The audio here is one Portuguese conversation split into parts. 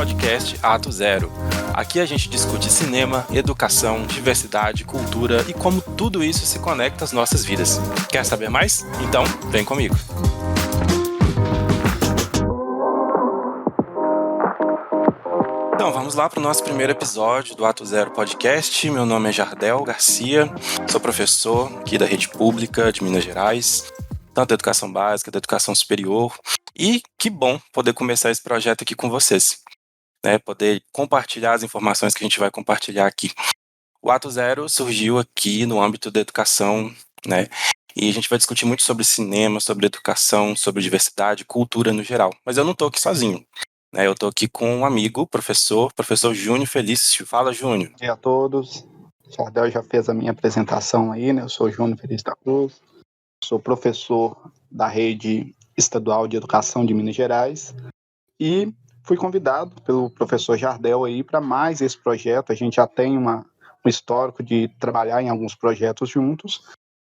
podcast Ato Zero. Aqui a gente discute cinema, educação, diversidade, cultura e como tudo isso se conecta às nossas vidas. Quer saber mais? Então, vem comigo. Então, vamos lá para o nosso primeiro episódio do Ato Zero Podcast. Meu nome é Jardel Garcia, sou professor aqui da Rede Pública de Minas Gerais, tanto da educação básica, da educação superior. E que bom poder começar esse projeto aqui com vocês, né? Poder compartilhar as informações que a gente vai compartilhar aqui. O Ato Zero surgiu aqui no âmbito da educação, né? E a gente vai discutir muito sobre cinema, sobre educação, sobre diversidade, cultura no geral. Mas eu não estou aqui sozinho, né? Eu estou aqui com um amigo, professor Júnior Felício. Fala, Júnior. Bom dia a todos. O Jardel já fez a minha apresentação aí, né? Eu sou Júnior Felício da Cruz, sou professor da Rede Estadual de Educação de Minas Gerais e fui convidado pelo professor Jardel aí para mais esse projeto. A gente já tem um histórico de trabalhar em alguns projetos juntos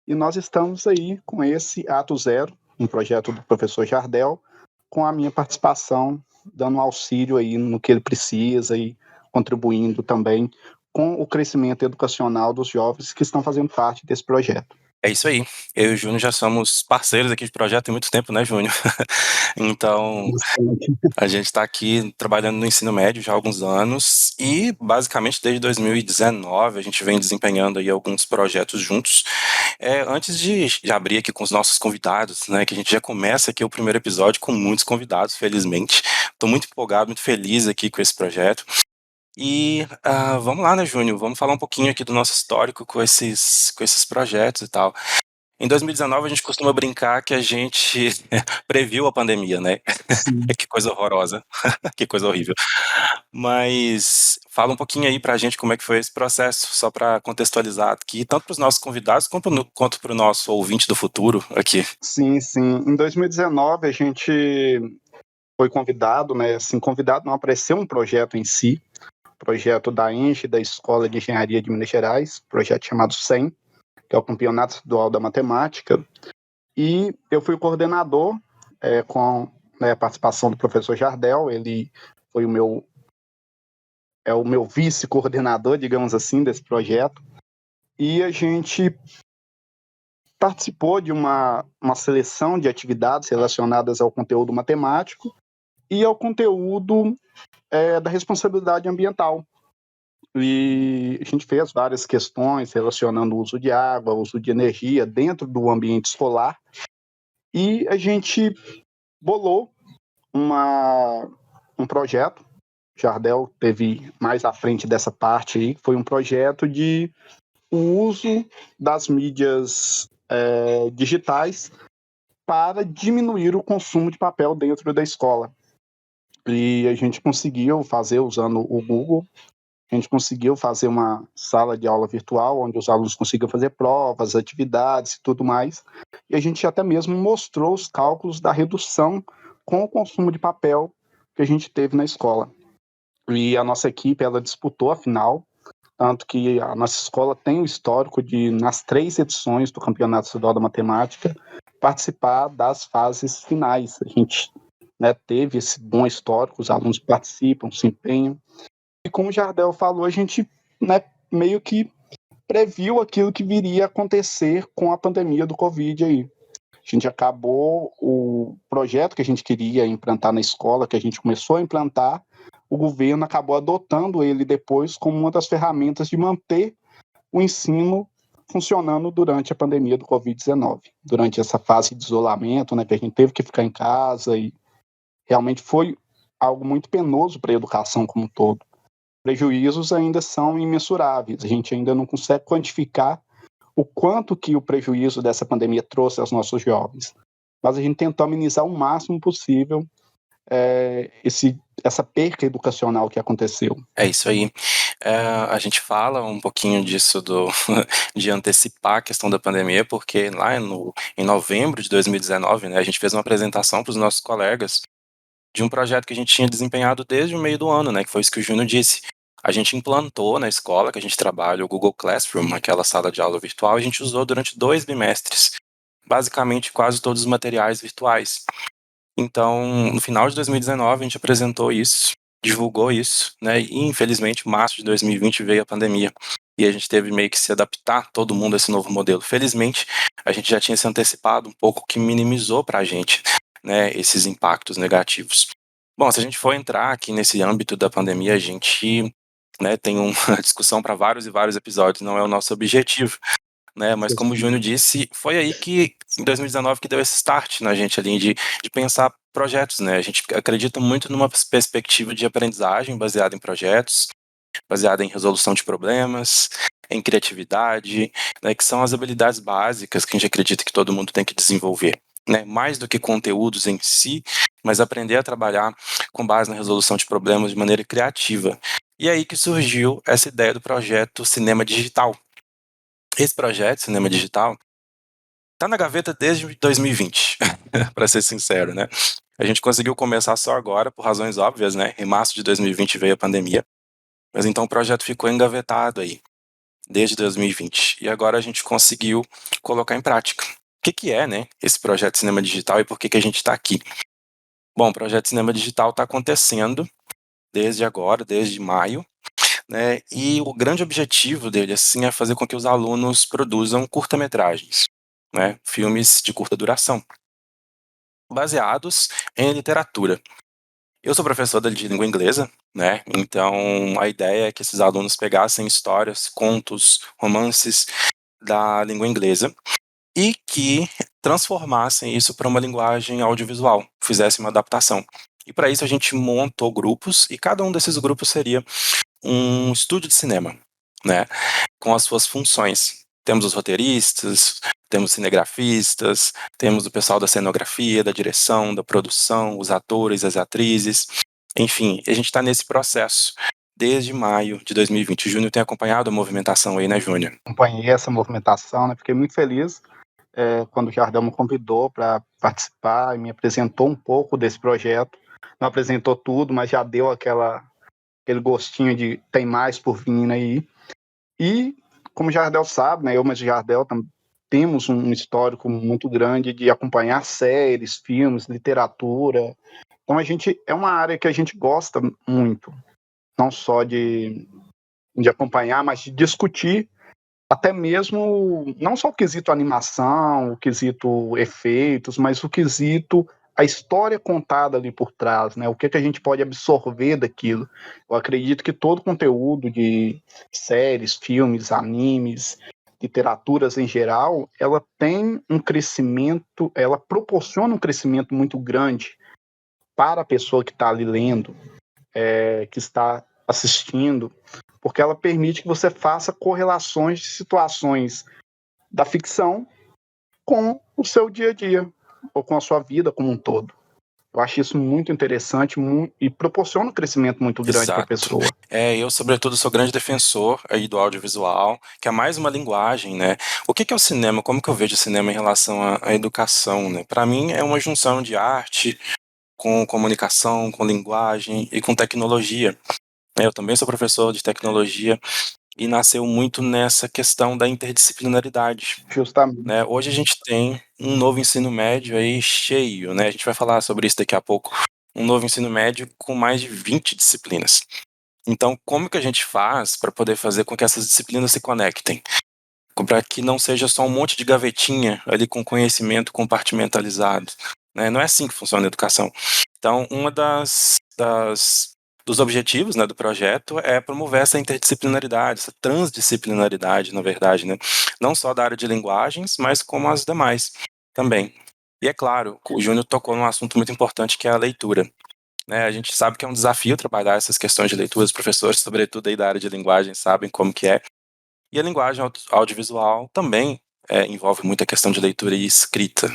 e nós estamos aí com esse Ato Zero, um projeto do professor Jardel, com a minha participação, dando um auxílio aí no que ele precisa e contribuindo também com o crescimento educacional dos jovens que estão fazendo parte desse projeto. É isso aí. Eu e o Júnior já somos parceiros aqui de projeto há muito tempo, né, Júnior? Então, a gente está aqui trabalhando no ensino médio já há alguns anos e, basicamente, desde 2019 a gente vem desempenhando aí alguns projetos juntos. Antes de abrir aqui com os nossos convidados, né, que a gente já começa aqui o primeiro episódio com muitos convidados, felizmente. Estou muito empolgado, muito feliz aqui com esse projeto. E vamos lá, né, Júnior? Vamos falar um pouquinho aqui do nosso histórico com esses projetos e tal. Em 2019, a gente costuma brincar que a gente previu a pandemia, né? Que coisa horrorosa, que coisa horrível. Mas fala um pouquinho aí pra gente como é que foi esse processo, só para contextualizar aqui, tanto para os nossos convidados quanto para o nosso ouvinte do futuro aqui. Sim. Em 2019, a gente foi convidado, né? Assim, convidado não, apareceu um projeto em si, projeto da ENGE, da Escola de Engenharia de Minas Gerais, projeto chamado SEM, que é o Campeonato Estadual da Matemática, e eu fui o coordenador com a participação do professor Jardel. Ele foi o meu vice-coordenador, digamos assim, desse projeto, e a gente participou de uma seleção de atividades relacionadas ao conteúdo matemático e ao conteúdo da responsabilidade ambiental. E a gente fez várias questões relacionando o uso de água, o uso de energia dentro do ambiente escolar, e a gente bolou um projeto. Jardel teve mais à frente dessa parte aí, foi um projeto de o uso das mídias digitais para diminuir o consumo de papel dentro da escola. E a gente conseguiu fazer usando o Google. A gente conseguiu fazer uma sala de aula virtual, onde os alunos conseguiam fazer provas, atividades e tudo mais. E a gente até mesmo mostrou os cálculos da redução com o consumo de papel que a gente teve na escola. E a nossa equipe, ela disputou a final, tanto que a nossa escola tem o histórico de, nas 3 edições do Campeonato Estadual da Matemática, participar das fases finais. A gente teve esse bom histórico, os alunos participam, se empenham. E como o Jardel falou, a gente meio que previu aquilo que viria a acontecer com a pandemia do Covid aí. A gente acabou o projeto que a gente queria implantar na escola, que a gente começou a implantar, o governo acabou adotando ele depois como uma das ferramentas de manter o ensino funcionando durante a pandemia do Covid-19. Durante essa fase de isolamento, que a gente teve que ficar em casa, e realmente foi algo muito penoso para a educação como um todo. Prejuízos ainda são imensuráveis, a gente ainda não consegue quantificar o quanto que o prejuízo dessa pandemia trouxe aos nossos jovens. Mas a gente tentou amenizar o máximo possível essa perca educacional que aconteceu. É isso aí. A gente fala um pouquinho disso de antecipar a questão da pandemia, porque lá em novembro de 2019, né, a gente fez uma apresentação para os nossos colegas de um projeto que a gente tinha desempenhado desde o meio do ano, né, que foi isso que o Júnior disse. A gente implantou na escola que a gente trabalha o Google Classroom, aquela sala de aula virtual, a gente usou durante 2 bimestres, basicamente quase todos os materiais virtuais. Então, no final de 2019, a gente apresentou isso divulgou isso, né? E infelizmente, em março de 2020 veio a pandemia e a gente teve meio que se adaptar todo mundo a esse novo modelo. Felizmente, a gente já tinha se antecipado um pouco, que minimizou para a gente, né, esses impactos negativos. Bom, se a gente for entrar aqui nesse âmbito da pandemia, a gente, né, tem uma discussão para vários e vários episódios, não é o nosso objetivo, né? Mas como o Júnior disse, foi aí que, em 2019, que deu esse start na gente ali de pensar projetos, né? A gente acredita muito numa perspectiva de aprendizagem baseada em projetos, baseada em resolução de problemas, em criatividade, né, que são as habilidades básicas que a gente acredita que todo mundo tem que desenvolver, né? Mais do que conteúdos em si, mas aprender a trabalhar com base na resolução de problemas de maneira criativa. E aí que surgiu essa ideia do projeto Cinema Digital. Esse projeto, Cinema Digital, tá na gaveta desde 2020, para ser sincero, né? A gente conseguiu começar só agora, por razões óbvias, né? Em março de 2020 veio a pandemia, mas então o projeto ficou engavetado aí, desde 2020. E agora a gente conseguiu colocar em prática. O que é, né, esse projeto Cinema Digital e por que a gente está aqui? Bom, o projeto Cinema Digital está acontecendo desde agora, desde maio, né? E o grande objetivo dele, assim, é fazer com que os alunos produzam curta-metragens, né? Filmes de curta duração, baseados em literatura. Eu sou professor de língua inglesa, né? Então a ideia é que esses alunos pegassem histórias, contos, romances da língua inglesa e que transformassem isso para uma linguagem audiovisual, fizessem uma adaptação. E para isso a gente montou grupos e cada um desses grupos seria um estúdio de cinema, né, com as suas funções. Temos os roteiristas, temos cinegrafistas, temos o pessoal da cenografia, da direção, da produção, os atores, as atrizes, enfim, a gente está nesse processo desde maio de 2020. O Júnior tem acompanhado a movimentação aí, né, Júnior? Acompanhei essa movimentação, né? Fiquei muito feliz quando o Jardel me convidou para participar e me apresentou um pouco desse projeto. Não apresentou tudo, mas já deu aquele gostinho de tem mais por vir aí. E, como o Jardel sabe, né, eu e o Jardel temos um histórico muito grande de acompanhar séries, filmes, literatura. Então, é uma área que a gente gosta muito, não só de acompanhar, mas de discutir até mesmo, não só o quesito animação, o quesito efeitos, mas o quesito a história contada ali por trás, né? O que a gente pode absorver daquilo. Eu acredito que todo conteúdo de séries, filmes, animes, literaturas em geral, ela tem um crescimento, ela proporciona um crescimento muito grande para a pessoa que está ali lendo, que está assistindo, porque ela permite que você faça correlações de situações da ficção com o seu dia a dia, ou com a sua vida como um todo. Eu acho isso muito interessante e proporciona um crescimento muito grande para a Exato. pessoa. Eu, sobretudo, sou grande defensor aí do audiovisual, que é mais uma linguagem, né? O que é o cinema? Como que eu vejo o cinema em relação à educação, né? Para mim, é uma junção de arte com comunicação, com linguagem e com tecnologia. Eu também sou professor de tecnologia e nasceu muito nessa questão da interdisciplinaridade, Justamente. né? Hoje a gente tem um novo ensino médio aí cheio, né? A gente vai falar sobre isso daqui a pouco. Um novo ensino médio com mais de 20 disciplinas. Então, como que a gente faz para poder fazer com que essas disciplinas se conectem? Para que não seja só um monte de gavetinha ali com conhecimento compartimentalizado, né? Não é assim que funciona a educação. Então, dos objetivos, né, do projeto é promover essa interdisciplinaridade, essa transdisciplinaridade, na verdade, né? Não só da área de linguagens, mas como as demais também. E é claro, o Júnior tocou num assunto muito importante que é a leitura, né? A gente sabe que é um desafio trabalhar essas questões de leitura, os professores, sobretudo aí da área de linguagem, sabem como que é. E a linguagem audiovisual também envolve muita questão de leitura e escrita,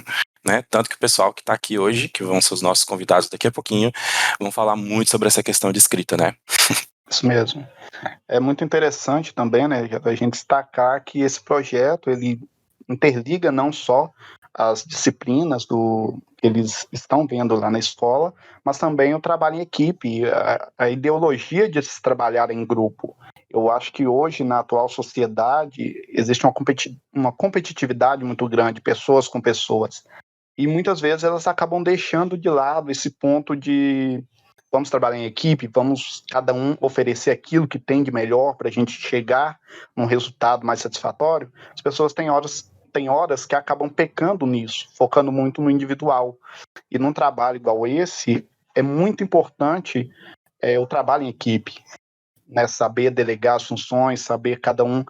né? Tanto que o pessoal que está aqui hoje, que vão ser os nossos convidados daqui a pouquinho, vão falar muito sobre essa questão de escrita, né? Isso mesmo. É muito interessante também, né, a gente destacar que esse projeto, ele interliga não só as disciplinas que eles estão vendo lá na escola, mas também o trabalho em equipe, a ideologia de se trabalhar em grupo. Eu acho que hoje, na atual sociedade, existe uma competitividade muito grande, pessoas com pessoas. E muitas vezes elas acabam deixando de lado esse ponto de vamos trabalhar em equipe, vamos cada um oferecer aquilo que tem de melhor para a gente chegar num resultado mais satisfatório, as pessoas têm horas que acabam pecando nisso, focando muito no individual. E num trabalho igual esse, é muito importante o trabalho em equipe, né? Saber delegar as funções, saber cada um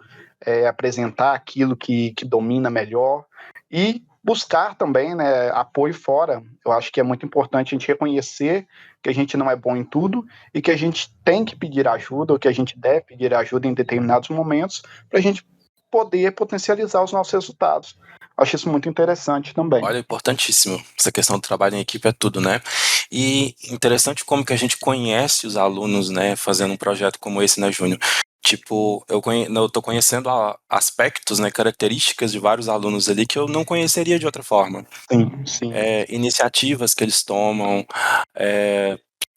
apresentar aquilo que domina melhor e buscar também, né, apoio fora. Eu acho que é muito importante a gente reconhecer que a gente não é bom em tudo e que a gente tem que pedir ajuda, ou que a gente deve pedir ajuda em determinados momentos para a gente poder potencializar os nossos resultados. Acho isso muito interessante também. Olha, importantíssimo. Essa questão do trabalho em equipe é tudo, né? E interessante como que a gente conhece os alunos, né, fazendo um projeto como esse, né, Júnior? Tipo, eu tô conhecendo aspectos, né, características de vários alunos ali que eu não conheceria de outra forma. Sim, sim. Iniciativas que eles tomam,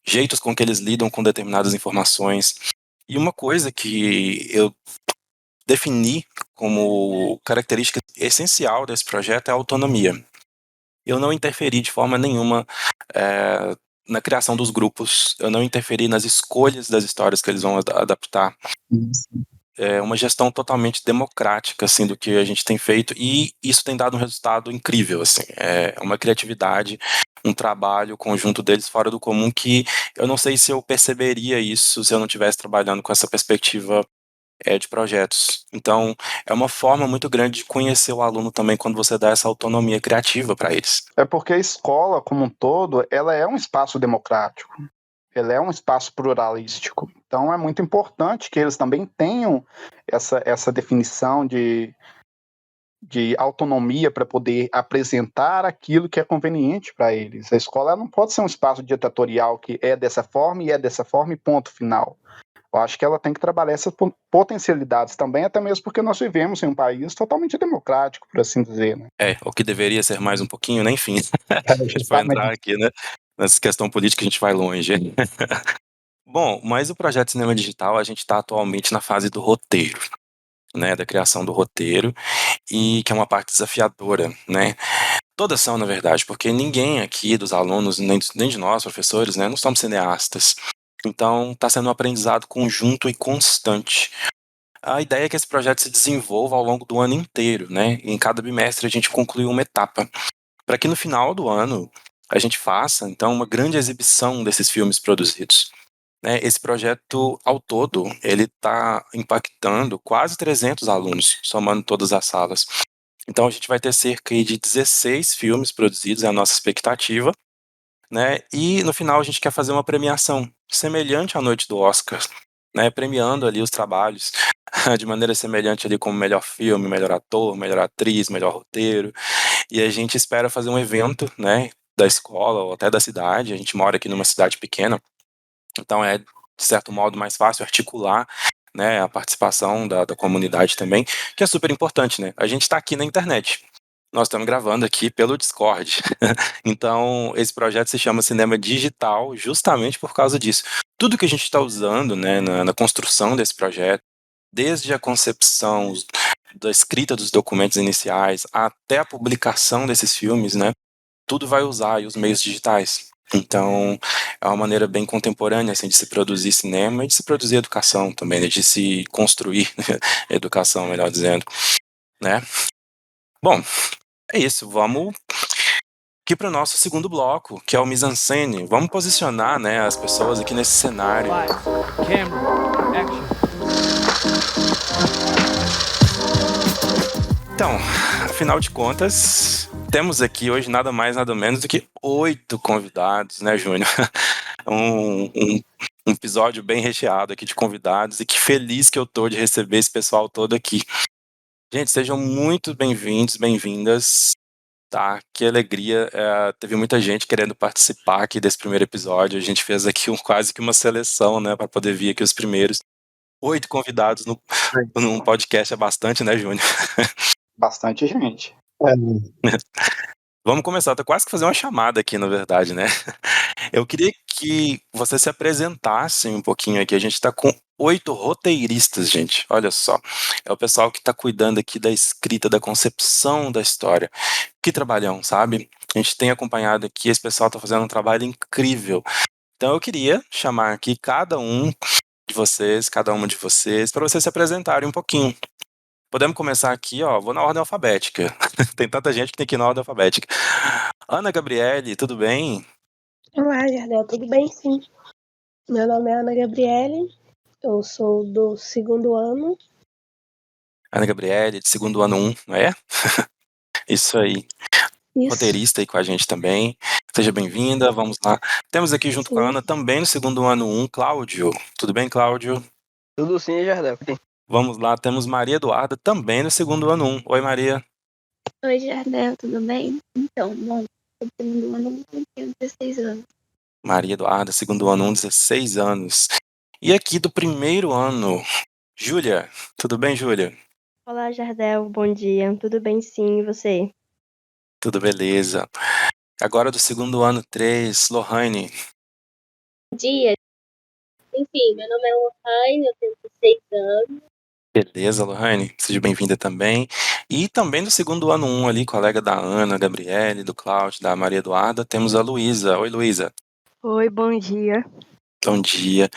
jeitos com que eles lidam com determinadas informações. E uma coisa que eu defini como característica essencial desse projeto é a autonomia. Eu não interferi de forma nenhuma na criação dos grupos, eu não interferi nas escolhas das histórias que eles vão adaptar. É uma gestão totalmente democrática, assim, do que a gente tem feito, e isso tem dado um resultado incrível, assim, é uma criatividade, um trabalho conjunto deles fora do comum que eu não sei se eu perceberia isso se eu não estivesse trabalhando com essa perspectiva de projetos. Então, é uma forma muito grande de conhecer o aluno também quando você dá essa autonomia criativa para eles. É porque a escola, como um todo, ela é um espaço democrático, ela é um espaço pluralístico. Então, é muito importante que eles também tenham essa definição de autonomia para poder apresentar aquilo que é conveniente para eles. A escola não pode ser um espaço ditatorial que é dessa forma e ponto final. Eu acho que ela tem que trabalhar essas potencialidades também, até mesmo porque nós vivemos em um país totalmente democrático, por assim dizer, né? O que deveria ser mais um pouquinho, né? Enfim, a gente vai entrar aqui, né, nessa questão política, a gente vai longe. Bom, mas o projeto Cinema Digital, a gente está atualmente na fase do roteiro, né, da criação do roteiro, e que é uma parte desafiadora, né? Todas são, na verdade, porque ninguém aqui dos alunos, nem de nós, professores, né, não somos cineastas. Então, está sendo um aprendizado conjunto e constante. A ideia é que esse projeto se desenvolva ao longo do ano inteiro, né? E em cada bimestre a gente conclui uma etapa, para que no final do ano a gente faça, então, uma grande exibição desses filmes produzidos. Né? Esse projeto, ao todo, ele está impactando quase 300 alunos, somando todas as salas. Então, a gente vai ter cerca de 16 filmes produzidos, é a nossa expectativa, né? E no final a gente quer fazer uma premiação semelhante à noite do Oscar, né? Premiando ali os trabalhos de maneira semelhante ali como melhor filme, melhor ator, melhor atriz, melhor roteiro. E a gente espera fazer um evento, né, da escola ou até da cidade. A gente mora aqui numa cidade pequena, então é de certo modo mais fácil articular, né, a participação da comunidade também, que é super importante, né? A gente está aqui na internet. Nós estamos gravando aqui pelo Discord. Então, esse projeto se chama Cinema Digital justamente por causa disso. Tudo que a gente está usando, né, na construção desse projeto, desde a concepção, da escrita dos documentos iniciais, até a publicação desses filmes, né, tudo vai usar aí os meios digitais. Então, é uma maneira bem contemporânea assim, de se produzir cinema e de se produzir educação também, né, de se construir educação, melhor dizendo, né? Bom, é isso, vamos aqui para o nosso segundo bloco, que é o mise-en-scène. Vamos posicionar, né, as pessoas aqui nesse cenário. Camera, action. Então, afinal de contas, temos aqui hoje nada mais, nada menos do que 8 convidados, né, Júnior? Um episódio bem recheado aqui de convidados, e que feliz que eu tô de receber esse pessoal todo aqui. Gente, sejam muito bem-vindos, bem-vindas. Tá, que alegria, teve muita gente querendo participar aqui desse primeiro episódio, a gente fez aqui quase que uma seleção, né, para poder vir aqui os primeiros. 8 convidados num podcast é bastante, né, Júnior? Bastante gente. Vamos começar, tô quase que fazer uma chamada aqui, na verdade, né? Eu queria que você se apresentasse um pouquinho aqui, a gente tá com 8 roteiristas, gente, olha só. É o pessoal que tá cuidando aqui da escrita, da concepção da história. Que trabalhão, sabe? A gente tem acompanhado aqui, esse pessoal tá fazendo um trabalho incrível. Então eu queria chamar aqui cada um de vocês, cada uma de vocês, para vocês se apresentarem um pouquinho. Podemos começar aqui, ó, vou na ordem alfabética. Tem tanta gente que tem que ir na ordem alfabética. Ana Gabriele, tudo bem? Olá, Jardel, tudo bem? Sim. Meu nome é Ana Gabriele, eu sou do 2º ano. Ana Gabriele, de segundo ano 1, não é? Isso aí. Isso. Roteirista aí com a gente também. Seja bem-vinda, vamos lá. Temos aqui junto com a Ana também no segundo ano 1, Cláudio. Tudo bem, Cláudio? Tudo sim, Jardel. Vamos lá, temos Maria Eduarda também no segundo ano 1. Oi, Maria. Oi, Jardel, tudo bem? Então, bom, no segundo ano eu tenho 16 anos. Maria Eduarda, segundo ano 1, 16 anos. E aqui do primeiro ano, Júlia. Tudo bem, Júlia? Olá, Jardel, bom dia. Tudo bem, sim, e você? Tudo beleza. Agora do segundo ano 3, Lohane. Bom dia. Enfim, meu nome é Lohane, eu tenho 16 anos. Beleza, Lohane. Seja bem-vinda também. E também do segundo ano 1 ali, colega da Ana, Gabriele, do Cláudio, da Maria Eduarda, temos a Luísa. Oi, Luísa. Oi, bom dia. Bom dia.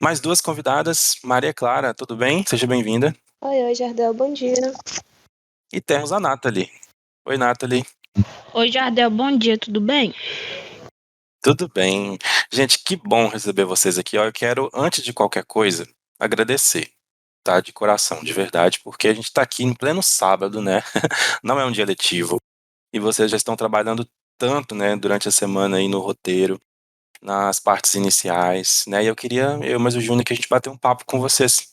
Mais duas convidadas, Maria Clara, tudo bem? Seja bem-vinda. Oi, Jardel, bom dia. E temos a Nathalie. Oi, Nathalie. Oi, Jardel, bom dia, tudo bem? Tudo bem. Gente, que bom receber vocês aqui. Ó, eu quero, antes de qualquer coisa, agradecer, tá? De coração, de verdade, porque a gente tá aqui em pleno sábado, né? Não é um dia letivo. E vocês já estão trabalhando tanto, né, durante a semana aí no roteiro, nas partes iniciais, né? E eu queria, eu mais o Júnior, que a gente bater um papo com vocês,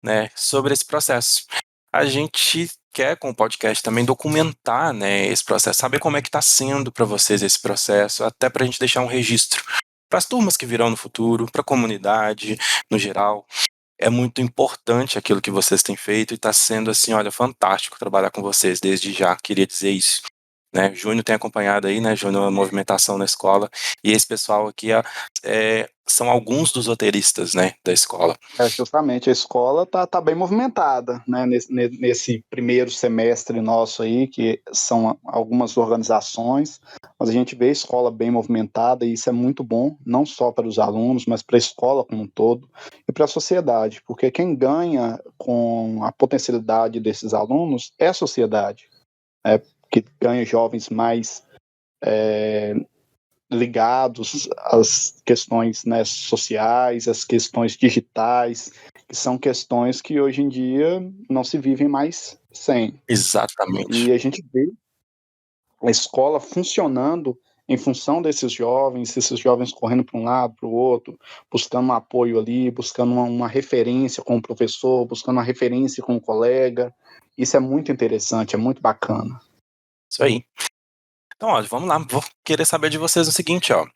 né, sobre esse processo. A gente quer, com o podcast, também documentar, né, esse processo, saber como é que está sendo para vocês esse processo, até para a gente deixar um registro para as turmas que virão no futuro, para a comunidade no geral. É muito importante aquilo que vocês têm feito e está sendo, assim, olha, fantástico trabalhar com vocês desde já, queria dizer isso. Né, Júnior tem acompanhado aí, né, Júnior, a movimentação na escola, e esse pessoal aqui são alguns dos roteiristas, né, da escola. Justamente, a escola tá bem movimentada, né, nesse primeiro semestre nosso aí, que são algumas organizações, mas a gente vê a escola bem movimentada e isso é muito bom, não só para os alunos, mas para a escola como um todo e para a sociedade, porque quem ganha com a potencialidade desses alunos é a sociedade, né, que ganha jovens mais ligados às questões, né, sociais, às questões digitais, que são questões que hoje em dia não se vivem mais sem. Exatamente. E a gente vê a escola funcionando em função desses jovens correndo para um lado, para o outro, buscando um apoio ali, buscando uma referência com o professor, buscando uma referência com o colega. Isso é muito interessante, é muito bacana. Isso aí. Então, ó, vamos lá, vou querer saber de vocês o seguinte, ó.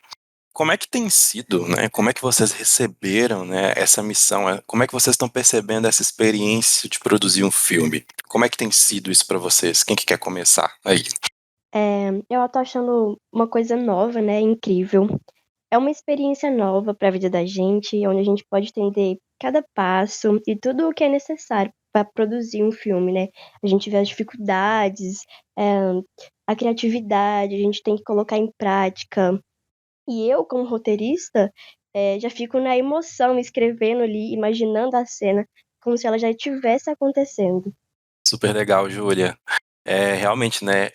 Como é que tem sido, né? Como é que vocês receberam, né, essa missão? Como é que vocês estão percebendo essa experiência de produzir um filme? Como é que tem sido isso para vocês? Quem que quer começar aí? Eu tô achando uma coisa nova, né, incrível. É uma experiência nova para a vida da gente, onde a gente pode entender cada passo e tudo o que é necessário para produzir um filme, né? A gente vê as dificuldades, a criatividade, a gente tem que colocar em prática. E eu, como roteirista, já fico na emoção, escrevendo ali, imaginando a cena, como se ela já estivesse acontecendo. Super legal, Júlia. Realmente, né,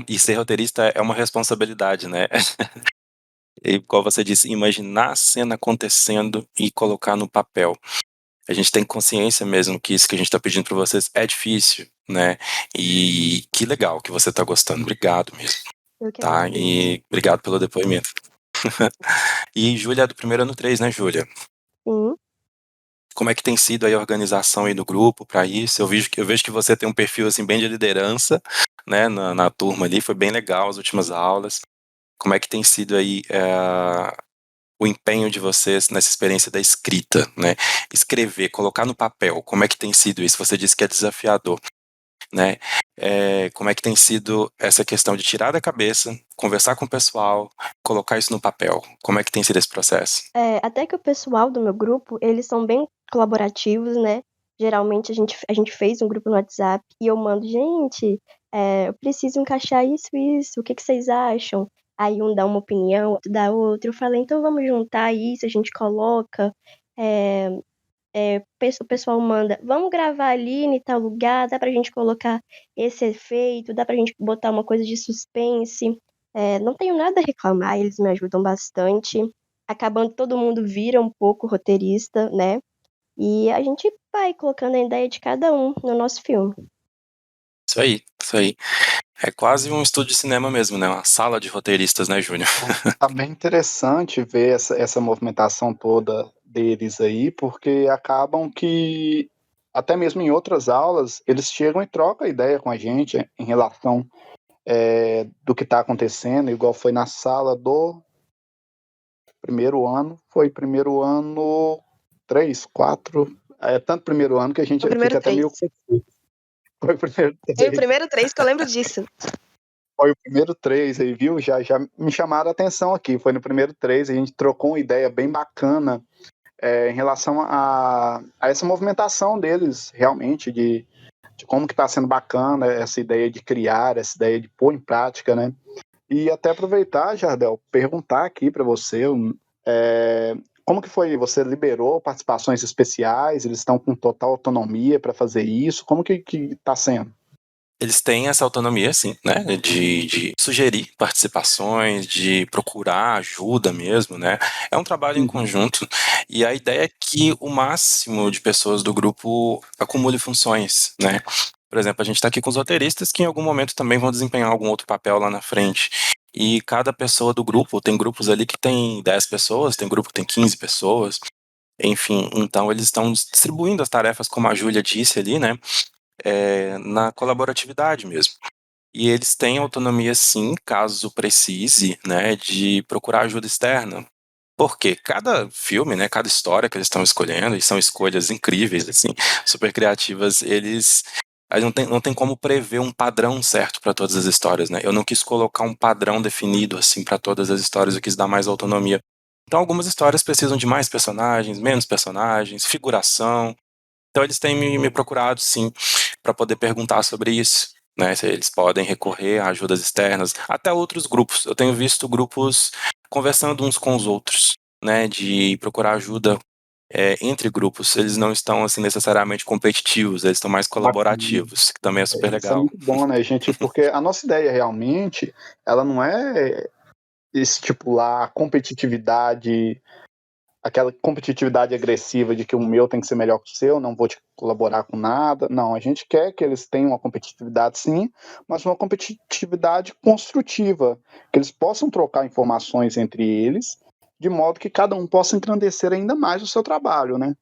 e ser roteirista é uma responsabilidade, né? E, como você disse, imaginar a cena acontecendo e colocar no papel. A gente tem consciência mesmo que isso que a gente está pedindo para vocês é difícil, né? E que legal que você está gostando. Obrigado mesmo. Eu que Tá? agradeço. E obrigado pelo depoimento. E Júlia é do primeiro ano 3, né, Júlia? Sim. Como é que tem sido aí a organização aí do grupo para isso? Eu vejo que você tem um perfil assim bem de liderança, né, na turma ali, foi bem legal as últimas aulas. Como é que tem sido aí o empenho de vocês nessa experiência da escrita, né? Escrever, colocar no papel, como é que tem sido isso? Você disse que é desafiador, né? Como é que tem sido essa questão de tirar da cabeça, conversar com o pessoal, colocar isso no papel? Como é que tem sido esse processo? Até que o pessoal do meu grupo, eles são bem colaborativos, né? Geralmente a gente fez um grupo no WhatsApp e eu mando, gente, eu preciso encaixar isso e isso, o que vocês acham? Aí um dá uma opinião, outro dá outra. Eu falei, então vamos juntar isso, a gente coloca. O pessoal manda, vamos gravar ali em tal lugar, dá pra gente colocar esse efeito, dá pra gente botar uma coisa de suspense. Não tenho nada a reclamar, eles me ajudam bastante. Acabando, todo mundo vira um pouco roteirista, né? E a gente vai colocando a ideia de cada um no nosso filme. Isso aí, isso aí. É quase um estúdio de cinema mesmo, né? Uma sala de roteiristas, né, Júnior? Tá bem interessante ver essa movimentação toda deles aí, porque acabam que, até mesmo em outras aulas, eles chegam e trocam ideia com a gente em relação do que está acontecendo, igual foi na sala do primeiro ano, foi primeiro ano 3, 4, tanto primeiro ano que a gente O primeiro fica até 3. meio confuso. Foi o primeiro E o 3. primeiro 3 que eu lembro disso. Foi o primeiro 3 aí, viu? Já me chamaram a atenção aqui. Foi no primeiro 3, a gente trocou uma ideia bem bacana em relação a essa movimentação deles, realmente, de como que está sendo bacana essa ideia de criar, essa ideia de pôr em prática, né? E até aproveitar, Jardel, perguntar aqui para você, como que foi? Você liberou participações especiais? Eles estão com total autonomia para fazer isso? Como que está sendo? Eles têm essa autonomia, sim, né, de sugerir participações, de procurar ajuda mesmo, né, é um trabalho em conjunto, e a ideia é que o máximo de pessoas do grupo acumule funções, né, por exemplo, a gente está aqui com os roteiristas que em algum momento também vão desempenhar algum outro papel lá na frente, e cada pessoa do grupo, tem grupos ali que tem 10 pessoas, tem grupo que tem 15 pessoas, enfim, então eles estão distribuindo as tarefas, como a Júlia disse ali, né, na colaboratividade mesmo. E eles têm autonomia, sim, caso precise, né, de procurar ajuda externa. Porque cada filme, né, cada história que eles estão escolhendo, e são escolhas incríveis, assim, super criativas, aí não tem como prever um padrão certo para todas as histórias, né? Eu não quis colocar um padrão definido, assim, para todas as histórias, eu quis dar mais autonomia. Então, algumas histórias precisam de mais personagens, menos personagens, figuração. Então eles têm me procurado, sim, para poder perguntar sobre isso, né? Se eles podem recorrer a ajudas externas, até outros grupos. Eu tenho visto grupos conversando uns com os outros, né? De procurar ajuda entre grupos. Eles não estão assim necessariamente competitivos, eles estão mais colaborativos, que também é super Isso é legal. muito bom, né, gente? Porque a nossa ideia realmente, ela não é estipular a competitividade, aquela competitividade agressiva de que o meu tem que ser melhor que o seu, não vou te colaborar com nada. Não, a gente quer que eles tenham uma competitividade sim, mas uma competitividade construtiva, que eles possam trocar informações entre eles, de modo que cada um possa engrandecer ainda mais o seu trabalho, né?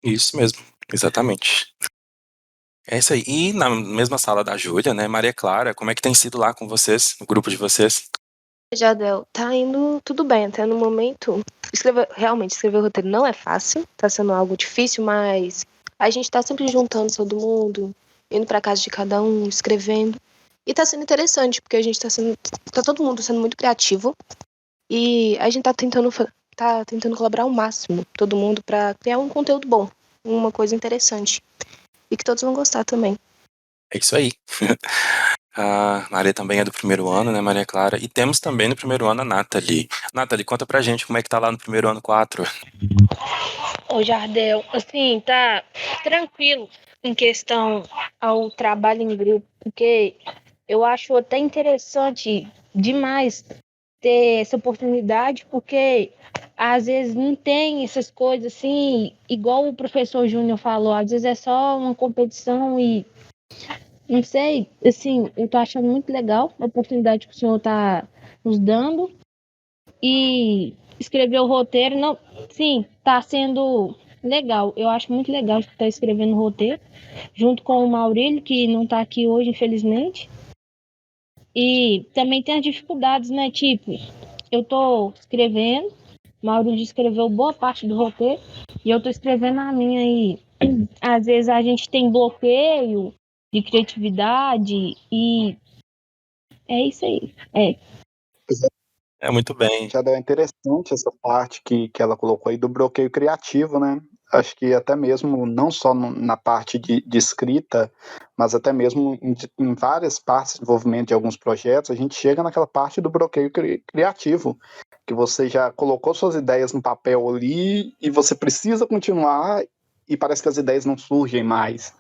Isso mesmo, exatamente. É isso aí. E na mesma sala da Júlia, né, Maria Clara, como é que tem sido lá com vocês, no grupo de vocês? Jadel, tá indo tudo bem até no momento. Realmente, escrever o roteiro não é fácil, tá sendo algo difícil, mas a gente tá sempre juntando todo mundo, indo pra casa de cada um, escrevendo. E tá sendo interessante, porque a gente tá todo mundo sendo muito criativo e a gente tá tentando colaborar ao máximo, todo mundo, pra criar um conteúdo bom, uma coisa interessante. E que todos vão gostar também. É isso aí. A Maria também é do primeiro ano, né, Maria Clara? E temos também no primeiro ano a Nathalie. Nathalie, conta pra gente como é que tá lá no primeiro ano 4. Ô, Jardel, assim, tá tranquilo em questão ao trabalho em grupo, porque eu acho até interessante demais ter essa oportunidade, porque às vezes não tem essas coisas assim, igual o professor Júnior falou, às vezes é só uma competição e não sei, assim, eu tô achando muito legal a oportunidade que o senhor tá nos dando e escrever o roteiro, não, sim, tá sendo legal. Eu acho muito legal estar escrevendo o roteiro junto com o Maurílio, que não tá aqui hoje, infelizmente. E também tem as dificuldades, né? Tipo, eu tô escrevendo, Maurílio escreveu boa parte do roteiro e eu tô escrevendo a minha e às vezes a gente tem bloqueio de criatividade e é isso aí. É muito bem. Já é interessante essa parte que ela colocou aí do bloqueio criativo, né? acho que até mesmo não só na parte de escrita, mas até mesmo em várias partes de desenvolvimento de alguns projetos, a gente chega naquela parte do bloqueio criativo, que você já colocou suas ideias no papel ali e você precisa continuar e parece que as ideias não surgem mais.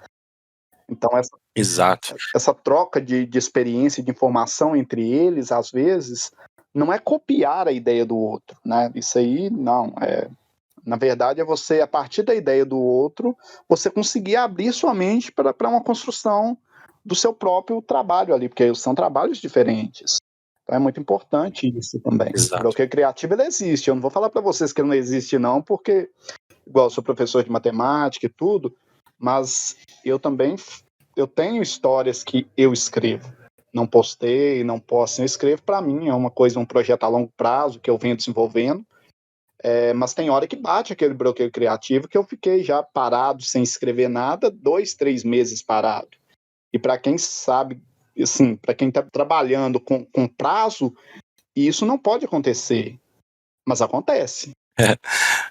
Então, Exato. essa troca de experiência e de informação entre eles, às vezes, não é copiar a ideia do outro, né? Isso aí, não. Na verdade, é você, a partir da ideia do outro, você conseguir abrir sua mente para uma construção do seu próprio trabalho ali, porque são trabalhos diferentes. Então é muito importante isso também. O Exato. bloqueio criativo, ele existe. Eu não vou falar para vocês que ele não existe, não, porque, igual eu sou professor de matemática e tudo, mas eu também eu tenho histórias que eu escrevo. Não postei, não posto, eu escrevo para mim, é uma coisa, um projeto a longo prazo que eu venho desenvolvendo. Mas tem hora que bate aquele bloqueio criativo que eu fiquei já parado, sem escrever nada, 2, 3 meses parado. E para quem sabe, assim, para quem está trabalhando com prazo, isso não pode acontecer, mas acontece.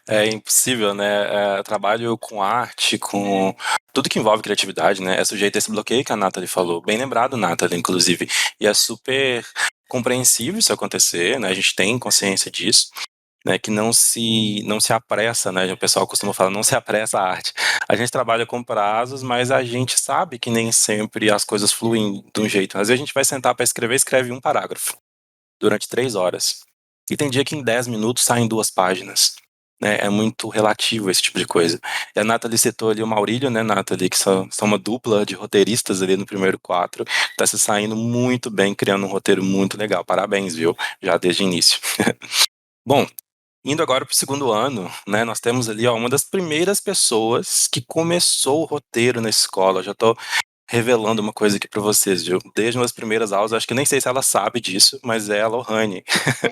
É impossível, né? Trabalho com arte, com tudo que envolve criatividade, né? É sujeito a esse bloqueio que a Nathalie falou. Bem lembrado, Nathalie, inclusive. E é super compreensível isso acontecer, né? A gente tem consciência disso. Né, que não se apressa, né? O pessoal costuma falar, não se apressa a arte. A gente trabalha com prazos, mas a gente sabe que nem sempre as coisas fluem de um jeito. Às vezes a gente vai sentar para escrever, escreve um parágrafo durante 3 horas. E tem dia que em 10 minutos saem 2 páginas. Né? É muito relativo esse tipo de coisa. E a Nathalie citou ali o Maurílio, né, Nathalie, que são uma dupla de roteiristas ali no primeiro 4. Tá se saindo muito bem, criando um roteiro muito legal. Parabéns, viu? Já desde o início. Bom, indo agora para o segundo ano, né, nós temos ali uma das primeiras pessoas que começou o roteiro na escola. Eu já estou revelando uma coisa aqui para vocês, viu? Desde uma das primeiras aulas, acho que nem sei se ela sabe disso, mas é a Lohane.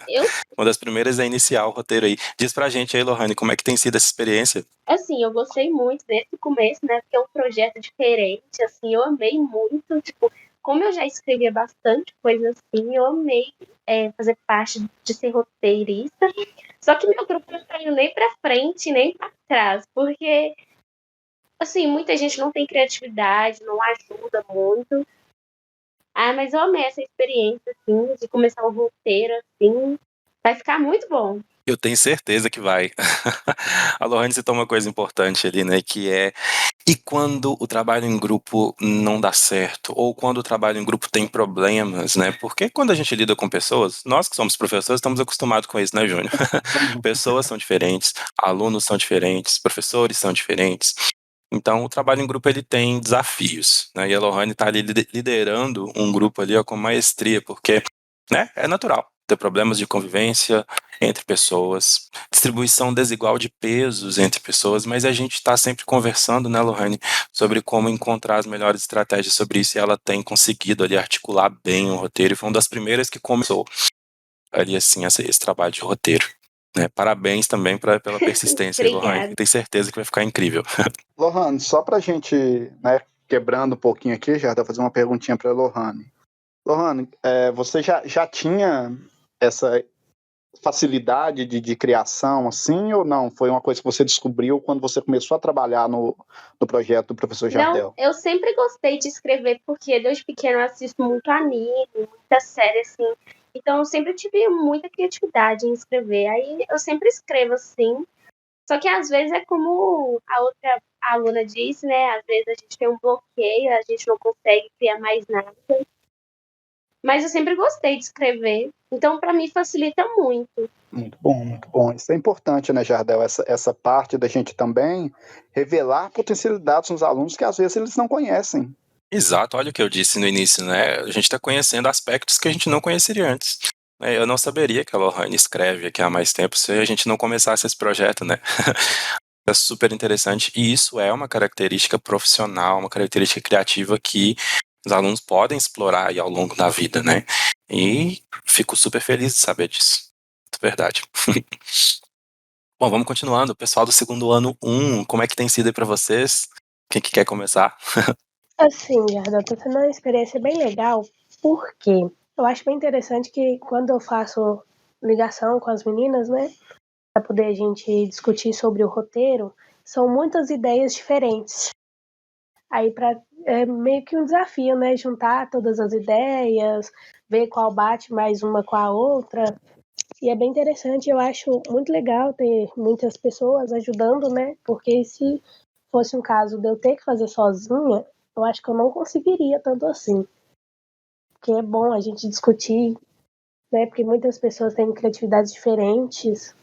Eu, Uma das primeiras a iniciar o roteiro aí. Diz pra gente aí, Lohane, como é que tem sido essa experiência? assim, eu gostei muito desde o começo, né? Porque é um projeto diferente, assim, eu amei muito. Tipo, como eu já escrevia bastante coisa assim, eu amei fazer parte de ser roteirista. Só que meu grupo não tá indo nem pra frente, nem pra trás, porque, assim, muita gente não tem criatividade, não ajuda muito. Ah, mas eu amei essa experiência, assim, de começar o roteiro, assim. Vai ficar muito bom. Eu tenho certeza que vai. A Lohane citou uma coisa importante ali, né, que é e quando o trabalho em grupo não dá certo, ou quando o trabalho em grupo tem problemas, né? Porque quando a gente lida com pessoas, nós que somos professores estamos acostumados com isso, né, Júnior? Pessoas são diferentes, alunos são diferentes, professores são diferentes. Então, o trabalho em grupo ele tem desafios, né? E a Lohane está ali liderando um grupo ali ó, com maestria, porque, né, é natural ter problemas de convivência entre pessoas, distribuição desigual de pesos entre pessoas, mas a gente está sempre conversando, né, Lohane, sobre como encontrar as melhores estratégias sobre isso, e ela tem conseguido ali articular bem o roteiro, e foi uma das primeiras que começou ali, assim, esse trabalho de roteiro. Né? Parabéns também pela persistência, Lohane. Obrigada. Tenho certeza que vai ficar incrível. Lohane, só para a gente, né, quebrando um pouquinho aqui, já vou fazer uma perguntinha para a Lohane. Lohane, você já tinha essa facilidade de criação, assim, ou não? Foi uma coisa que você descobriu quando você começou a trabalhar no projeto do professor Jardel? Não, eu sempre gostei de escrever, porque desde pequeno eu assisto muito anime, muita série, assim. Então eu sempre tive muita criatividade em escrever. Aí eu sempre escrevo assim. Só que às vezes é como a outra aluna disse, né? Às vezes a gente tem um bloqueio, a gente não consegue criar mais nada. Mas eu sempre gostei de escrever. Então, para mim, facilita muito. Muito bom, muito bom. Isso é importante, né, Jardel? Essa parte da gente também revelar potencialidades nos alunos que às vezes eles não conhecem. Exato, olha o que eu disse no início, né? A gente está conhecendo aspectos que a gente não conheceria antes. Eu não saberia que a Lohane escreve aqui há mais tempo se a gente não começasse esse projeto, né? É super interessante e isso é uma característica profissional, uma característica criativa que os alunos podem explorar aí ao longo da vida, né? E fico super feliz de saber disso. É verdade. Bom, vamos continuando. Pessoal do segundo ano 1, como é que tem sido aí para vocês? Quem que quer começar? Assim, Jardel, tá sendo uma experiência bem legal, porque eu acho bem interessante que quando eu faço ligação com as meninas, né, para poder a gente discutir sobre o roteiro, são muitas ideias diferentes. Aí é meio que um desafio, né? Juntar todas as ideias, ver qual bate mais uma com a outra. E é bem interessante, eu acho muito legal ter muitas pessoas ajudando, né? Porque se fosse um caso de eu ter que fazer sozinha, eu acho que eu não conseguiria tanto assim. Porque é bom a gente discutir, né? Porque muitas pessoas têm criatividades diferentes.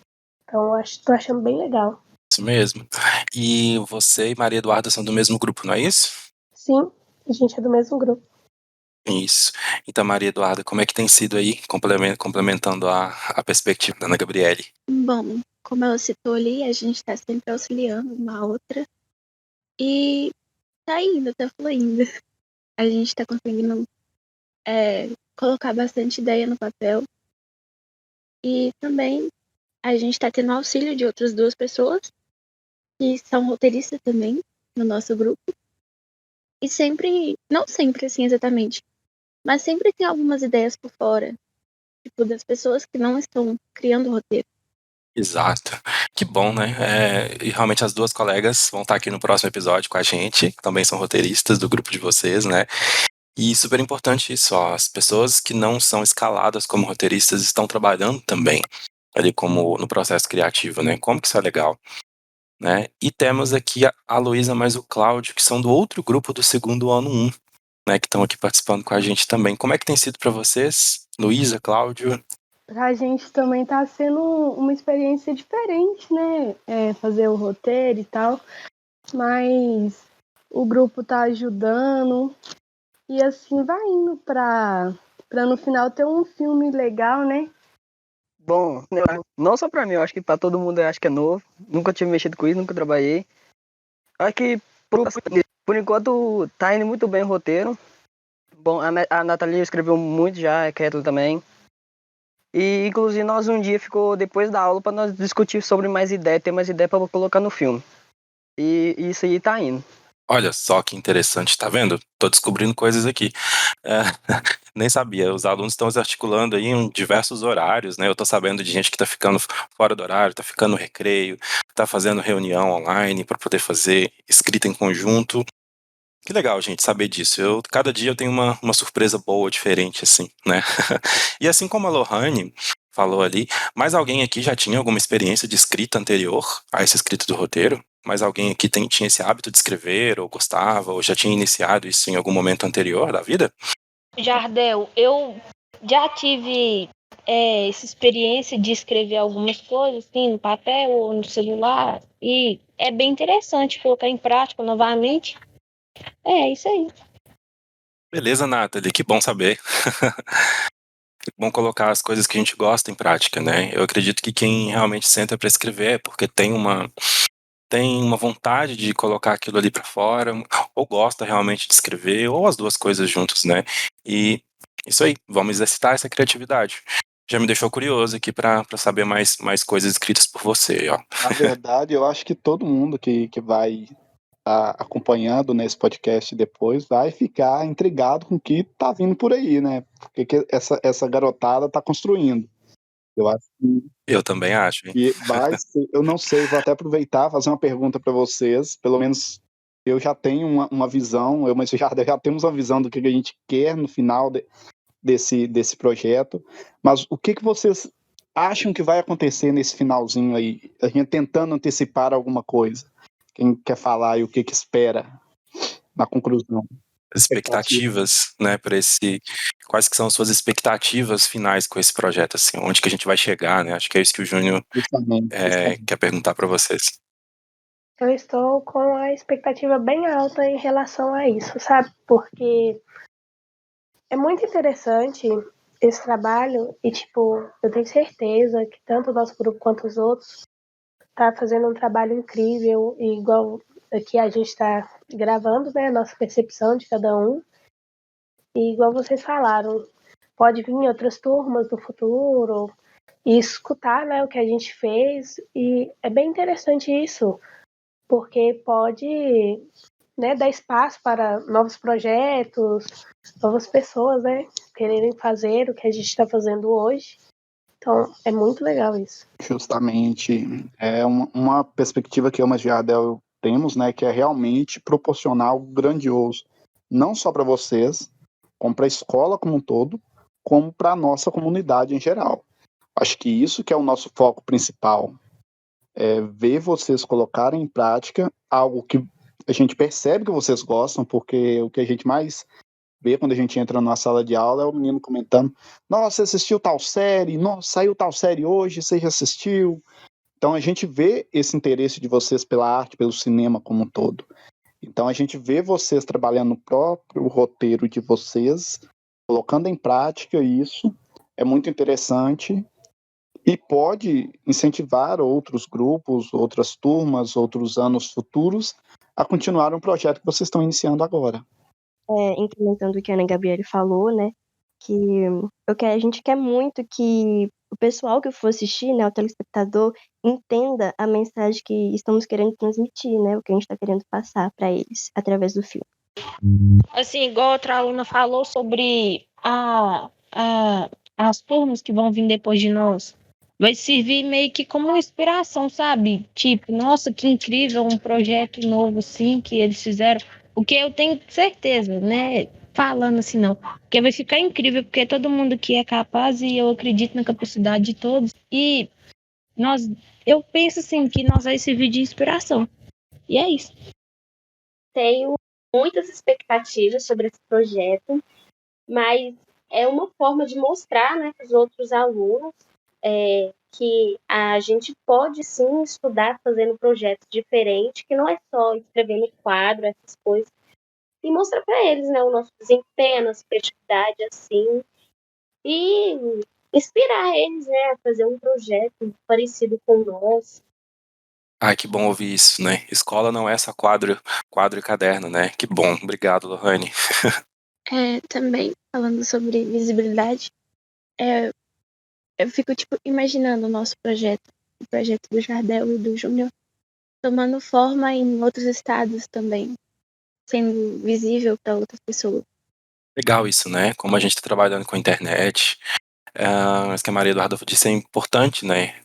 Então, tô achando bem legal. Isso mesmo. E você e Maria Eduarda são do mesmo grupo, não é isso? Sim, a gente é do mesmo grupo. Isso. Então, Maria Eduarda, como é que tem sido aí, complementando a perspectiva da Ana Gabriele? Bom, como ela citou ali, a gente está sempre auxiliando uma a outra. E tá indo, tá fluindo. A gente tá conseguindo colocar bastante ideia no papel. E também a gente tá tendo auxílio de outras 2 pessoas, que são roteiristas também, no nosso grupo. E sempre, não sempre assim exatamente, mas sempre tem algumas ideias por fora, tipo, das pessoas que não estão criando o roteiro. Exato. Que bom, né? E realmente as 2 colegas vão estar aqui no próximo episódio com a gente, também são roteiristas do grupo de vocês, né? E super importante isso, ó, as pessoas que não são escaladas como roteiristas estão trabalhando também ali como no processo criativo, né? Como que isso é legal, né? E temos aqui a Luísa mais o Cláudio, que são do outro grupo do segundo ano 1, né? Que estão aqui participando com a gente também. Como é que tem sido para vocês, Luísa, Cláudio? Pra gente também tá sendo uma experiência diferente, né? Fazer o roteiro e tal. Mas o grupo tá ajudando. E assim vai indo pra no final ter um filme legal, né? Bom, não só pra mim, eu acho que pra todo mundo acho que é novo. Nunca tive mexido com isso, nunca trabalhei. Acho que por enquanto tá indo muito bem o roteiro. Bom, a Nathalie escreveu muito já, a Kathleen também. E inclusive nós um dia ficou depois da aula pra nós discutir sobre mais ideia, ter mais ideia pra colocar no filme. E isso aí tá indo. Olha só que interessante, tá vendo? Tô descobrindo coisas aqui. Nem sabia, os alunos estão se articulando aí em diversos horários, né? Eu tô sabendo de gente que tá ficando fora do horário, tá ficando no recreio, tá fazendo reunião online para poder fazer escrita em conjunto. Que legal, gente, saber disso. Cada dia eu tenho uma surpresa boa, diferente, assim, né? E assim como a Lohane falou ali, mais alguém aqui já tinha alguma experiência de escrita anterior a essa escrita do roteiro? Mais alguém aqui tinha esse hábito de escrever, ou gostava, ou já tinha iniciado isso em algum momento anterior da vida? Jardel, eu já tive essa experiência de escrever algumas coisas, assim, no papel ou no celular, e é bem interessante colocar em prática novamente. É isso aí. Beleza, Nathalie, que bom saber. Que bom colocar as coisas que a gente gosta em prática, né? Eu acredito que quem realmente senta para escrever é porque tem uma vontade de colocar aquilo ali para fora, ou gosta realmente de escrever, ou as 2 coisas juntas, né? E isso aí, vamos exercitar essa criatividade. Já me deixou curioso aqui para saber mais coisas escritas por você, ó. Na verdade, eu acho que todo mundo que vai acompanhando nesse podcast depois vai ficar intrigado com o que tá vindo por aí, né? Porque que essa garotada tá construindo. Eu acho Eu também acho, hein? que vai ser, eu não sei, vou até aproveitar fazer uma pergunta para vocês, pelo menos eu já tenho uma visão, mas já temos uma visão do que a gente quer no final desse projeto, mas o que vocês acham que vai acontecer nesse finalzinho aí? A gente tentando antecipar alguma coisa. Quem quer falar e o que espera na conclusão? Expectativas, né, para quais que são as suas expectativas finais com esse projeto, assim, onde que a gente vai chegar, né? Acho que é isso que o Júnior Justamente. quer perguntar para vocês. Eu estou com a expectativa bem alta em relação a isso, sabe? Porque é muito interessante esse trabalho e, tipo, eu tenho certeza que tanto o nosso grupo quanto os outros tá fazendo um trabalho incrível, e igual aqui a gente está gravando, né, a nossa percepção de cada um. E igual vocês falaram, pode vir outras turmas no futuro e escutar, né, o que a gente fez. E é bem interessante isso, porque pode, né, dar espaço para novos projetos, novas pessoas, né, quererem fazer o que a gente está fazendo hoje. Então, é muito legal isso. Justamente, é uma perspectiva que eu e Jardel temos, né, que é realmente proporcionar algo grandioso, não só para vocês, como para a escola como um todo, como para a nossa comunidade em geral. Acho que isso que é o nosso foco principal, é ver vocês colocarem em prática algo que a gente percebe que vocês gostam, porque o que a gente mais vê quando a gente entra numa sala de aula é o menino comentando: nossa, você assistiu tal série, nossa, saiu tal série hoje, você já assistiu? Então a gente vê esse interesse de vocês pela arte, pelo cinema como um todo. Então a gente vê vocês trabalhando no próprio roteiro de vocês, colocando em prática isso, é muito interessante e pode incentivar outros grupos, outras turmas, outros anos futuros a continuar um projeto que vocês estão iniciando agora. Incrementando o que a Ana Gabriele falou, né? Que a gente quer muito que o pessoal que for assistir, né, o telespectador, entenda a mensagem que estamos querendo transmitir, né? O que a gente está querendo passar para eles através do filme. Assim, igual outra aluna falou sobre as turmas que vão vir depois de nós. Vai servir meio que como uma inspiração, sabe? Tipo, nossa, que incrível, um projeto novo, assim, que eles fizeram. O que eu tenho certeza, né? Falando assim, não. Porque vai ficar incrível, porque todo mundo aqui é capaz e eu acredito na capacidade de todos. E eu penso, assim, que nós vai servir de inspiração. E é isso. Tenho muitas expectativas sobre esse projeto, mas é uma forma de mostrar, né, para os outros alunos que a gente pode sim estudar fazendo projetos diferentes, que não é só escrever no quadro, essas coisas, e mostrar para eles, né, o nosso desempenho, a nossa criatividade, assim, e inspirar eles, né, a fazer um projeto parecido com o nosso. Ai, que bom ouvir isso, né? Escola não é só quadro e caderno, né? Que bom. Obrigado, Lohane. Também, falando sobre visibilidade, eu fico, tipo, imaginando o nosso projeto, o projeto do Jardel e do Júnior, tomando forma em outros estados também, sendo visível para outras pessoas. Legal isso, né? Como a gente está trabalhando com a internet. Mas que a Maria Eduarda disse é importante, né?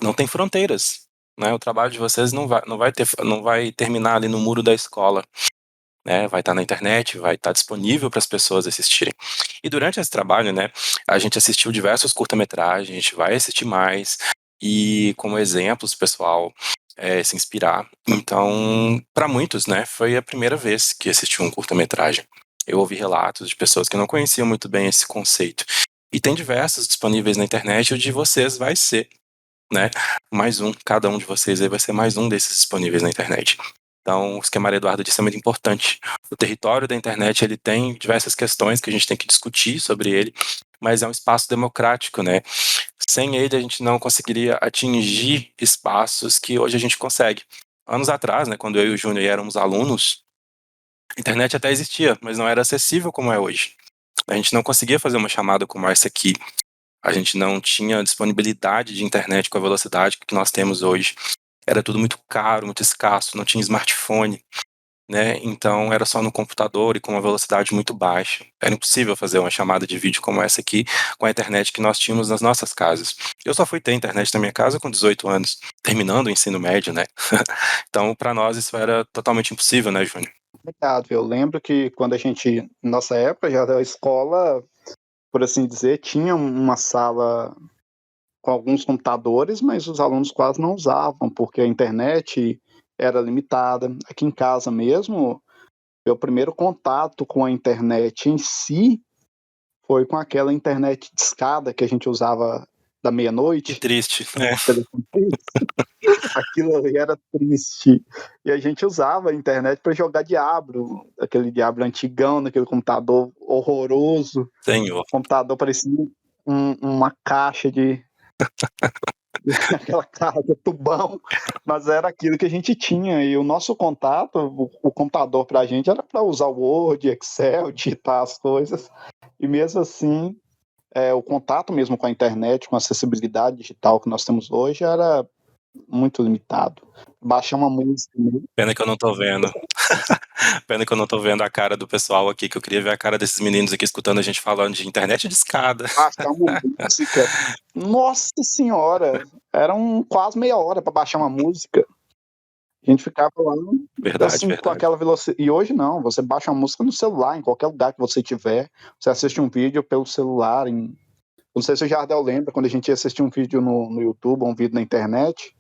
Não tem fronteiras, né? O trabalho de vocês não vai terminar ali no muro da escola, né? Vai estar na internet, vai estar disponível para as pessoas assistirem. E durante esse trabalho, né? A gente assistiu diversos curta-metragens, a gente vai assistir mais e como exemplos, pessoal, se inspirar. Então, para muitos, né? Foi a primeira vez que assistiu um curta-metragem. Eu ouvi relatos de pessoas que não conheciam muito bem esse conceito. E tem diversos disponíveis na internet, o de vocês vai ser, né? Mais um, cada um de vocês aí vai ser mais um desses disponíveis na internet. Então, o que a Maria Eduarda disse é muito importante. O território da internet, ele tem diversas questões que a gente tem que discutir sobre ele, mas é um espaço democrático, né? Sem ele, a gente não conseguiria atingir espaços que hoje a gente consegue. Anos atrás, né, quando eu e o Júnior éramos alunos, a internet até existia, mas não era acessível como é hoje. A gente não conseguia fazer uma chamada como essa aqui. A gente não tinha disponibilidade de internet com a velocidade que nós temos hoje. Era tudo muito caro, muito escasso, não tinha smartphone, né? Então era só no computador e com uma velocidade muito baixa. Era impossível fazer uma chamada de vídeo como essa aqui com a internet que nós tínhamos nas nossas casas. Eu só fui ter internet na minha casa com 18 anos, terminando o ensino médio, né? Então, para nós isso era totalmente impossível, né, Júnior? Obrigado. Eu lembro que quando a gente, nossa época, já da escola, por assim dizer, tinha uma sala com alguns computadores, mas os alunos quase não usavam, porque a internet era limitada. Aqui em casa mesmo, meu primeiro contato com a internet em si foi com aquela internet discada que a gente usava da Que meia-noite. triste, né? Aquilo ali era triste. E a gente usava a internet para jogar Diablo, aquele Diablo antigão, naquele computador horroroso. Senhor. O computador parecia uma caixa de. aquela caixa de tubão, mas era aquilo que a gente tinha. E o nosso contato, o computador para a gente era para usar o Word, Excel, digitar as coisas. E mesmo assim, o contato mesmo com a internet, com a acessibilidade digital que nós temos hoje, era muito limitado. Baixar uma música. Pena que eu não tô vendo. Pena que eu não tô vendo a cara do pessoal aqui, que eu queria ver a cara desses meninos aqui escutando a gente falando de internet de escada. Baixar uma música. Nossa senhora! Eram quase meia hora para baixar uma música. A gente ficava lá Verdade, assim, com verdade. aquela velocidade. E hoje não, você baixa uma música no celular, em qualquer lugar que você tiver. Você assiste um vídeo pelo celular. Não sei se o Jardel lembra, quando a gente ia assistir um vídeo no YouTube, um vídeo na internet,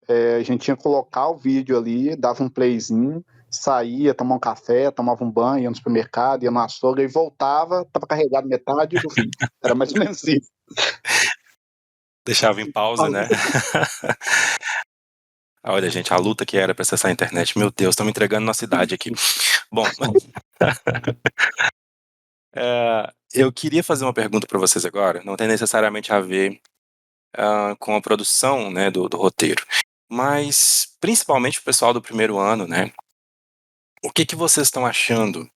a gente tinha que colocar o vídeo ali, dava um playzinho, saía, tomava um café, tomava um banho, ia no supermercado, ia no açougue e voltava, tava carregado metade do vídeo. Era mais ou menos isso. Deixava em pausa, né? Olha, gente, a luta que era pra acessar a internet. Meu Deus, estão me entregando nossa idade aqui. Bom, eu queria fazer uma pergunta para vocês agora. Não tem necessariamente a ver com a produção, né, do roteiro, mas principalmente o pessoal do primeiro ano, né? O que vocês estão achando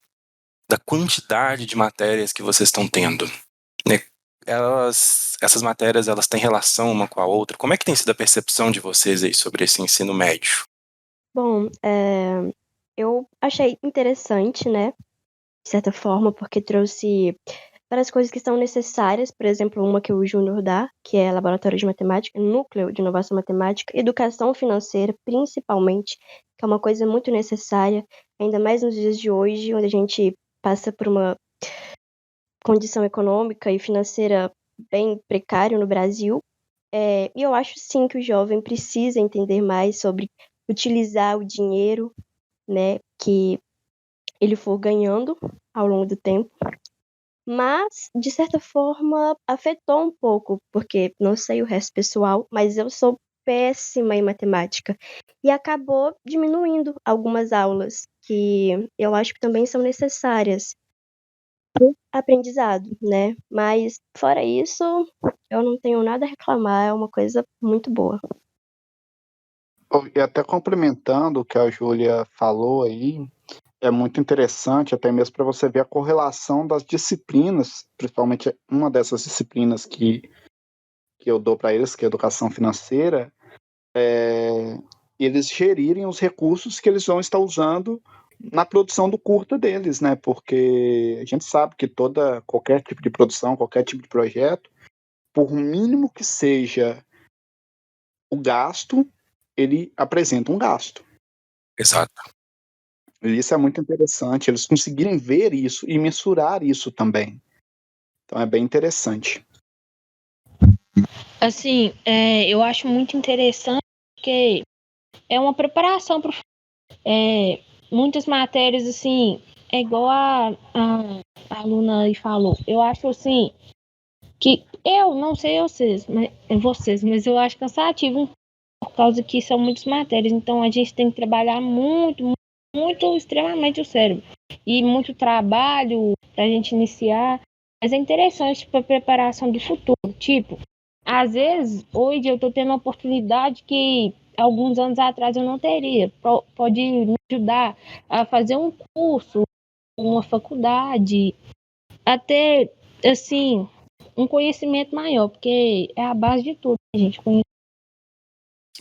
da quantidade de matérias que vocês estão tendo, né? Essas matérias, elas têm relação uma com a outra? Como é que tem sido a percepção de vocês aí sobre esse ensino médio? Bom, eu achei interessante, né? De certa forma, porque trouxe várias coisas que são necessárias, por exemplo, uma que o Júnior dá, que é Laboratório de Matemática, Núcleo de Inovação Matemática, Educação Financeira, principalmente, que é uma coisa muito necessária, ainda mais nos dias de hoje, onde a gente passa por uma condição econômica e financeira bem precária no Brasil. E eu acho sim que o jovem precisa entender mais sobre utilizar o dinheiro, né, que ele for ganhando ao longo do tempo. Mas, de certa forma, afetou um pouco, porque não sei o resto pessoal, mas eu sou péssima em matemática. E acabou diminuindo algumas aulas que eu acho que também são necessárias para o aprendizado, né? Mas, fora isso, eu não tenho nada a reclamar, é uma coisa muito boa. E até complementando o que a Júlia falou aí, é muito interessante, até mesmo para você ver a correlação das disciplinas, principalmente uma dessas disciplinas que eu dou para eles, que é educação financeira, eles gerirem os recursos que eles vão estar usando na produção do curta deles, né? Porque a gente sabe que qualquer tipo de produção, qualquer tipo de projeto, por mínimo que seja o gasto, ele apresenta um gasto. Exato. E isso é muito interessante, eles conseguirem ver isso e mensurar isso também. Então é bem interessante. Assim, eu acho muito interessante porque é uma preparação para muitas matérias, assim, é igual a aluna aí falou. Eu acho, assim, que eu não sei vocês, mas eu acho cansativo por causa que são muitas matérias. Então a gente tem que trabalhar muito, muito, extremamente o cérebro. E muito trabalho pra gente iniciar. Mas é interessante para a preparação do futuro. Tipo, às vezes, hoje eu tô tendo uma oportunidade que alguns anos atrás eu não teria. Pode me ajudar a fazer um curso, uma faculdade, até, assim, um conhecimento maior, porque é a base de tudo, a gente conhece.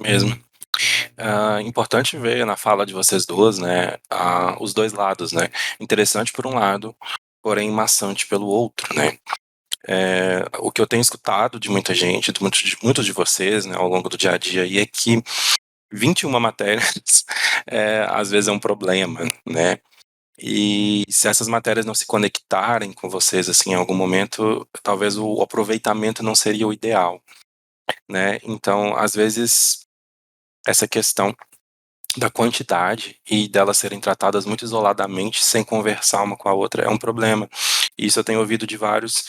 Mesmo. Importante ver na fala de vocês duas, né, os dois lados, né? Interessante por um lado, porém maçante pelo outro, né? O que eu tenho escutado de muita gente, de muitos de vocês, né, ao longo do dia a dia, e é que 21 matérias às vezes é um problema, né? E se essas matérias não se conectarem com vocês assim em algum momento, talvez o aproveitamento não seria o ideal, né? Então, às vezes essa questão da quantidade e delas serem tratadas muito isoladamente, sem conversar uma com a outra, é um problema. Isso eu tenho ouvido de vários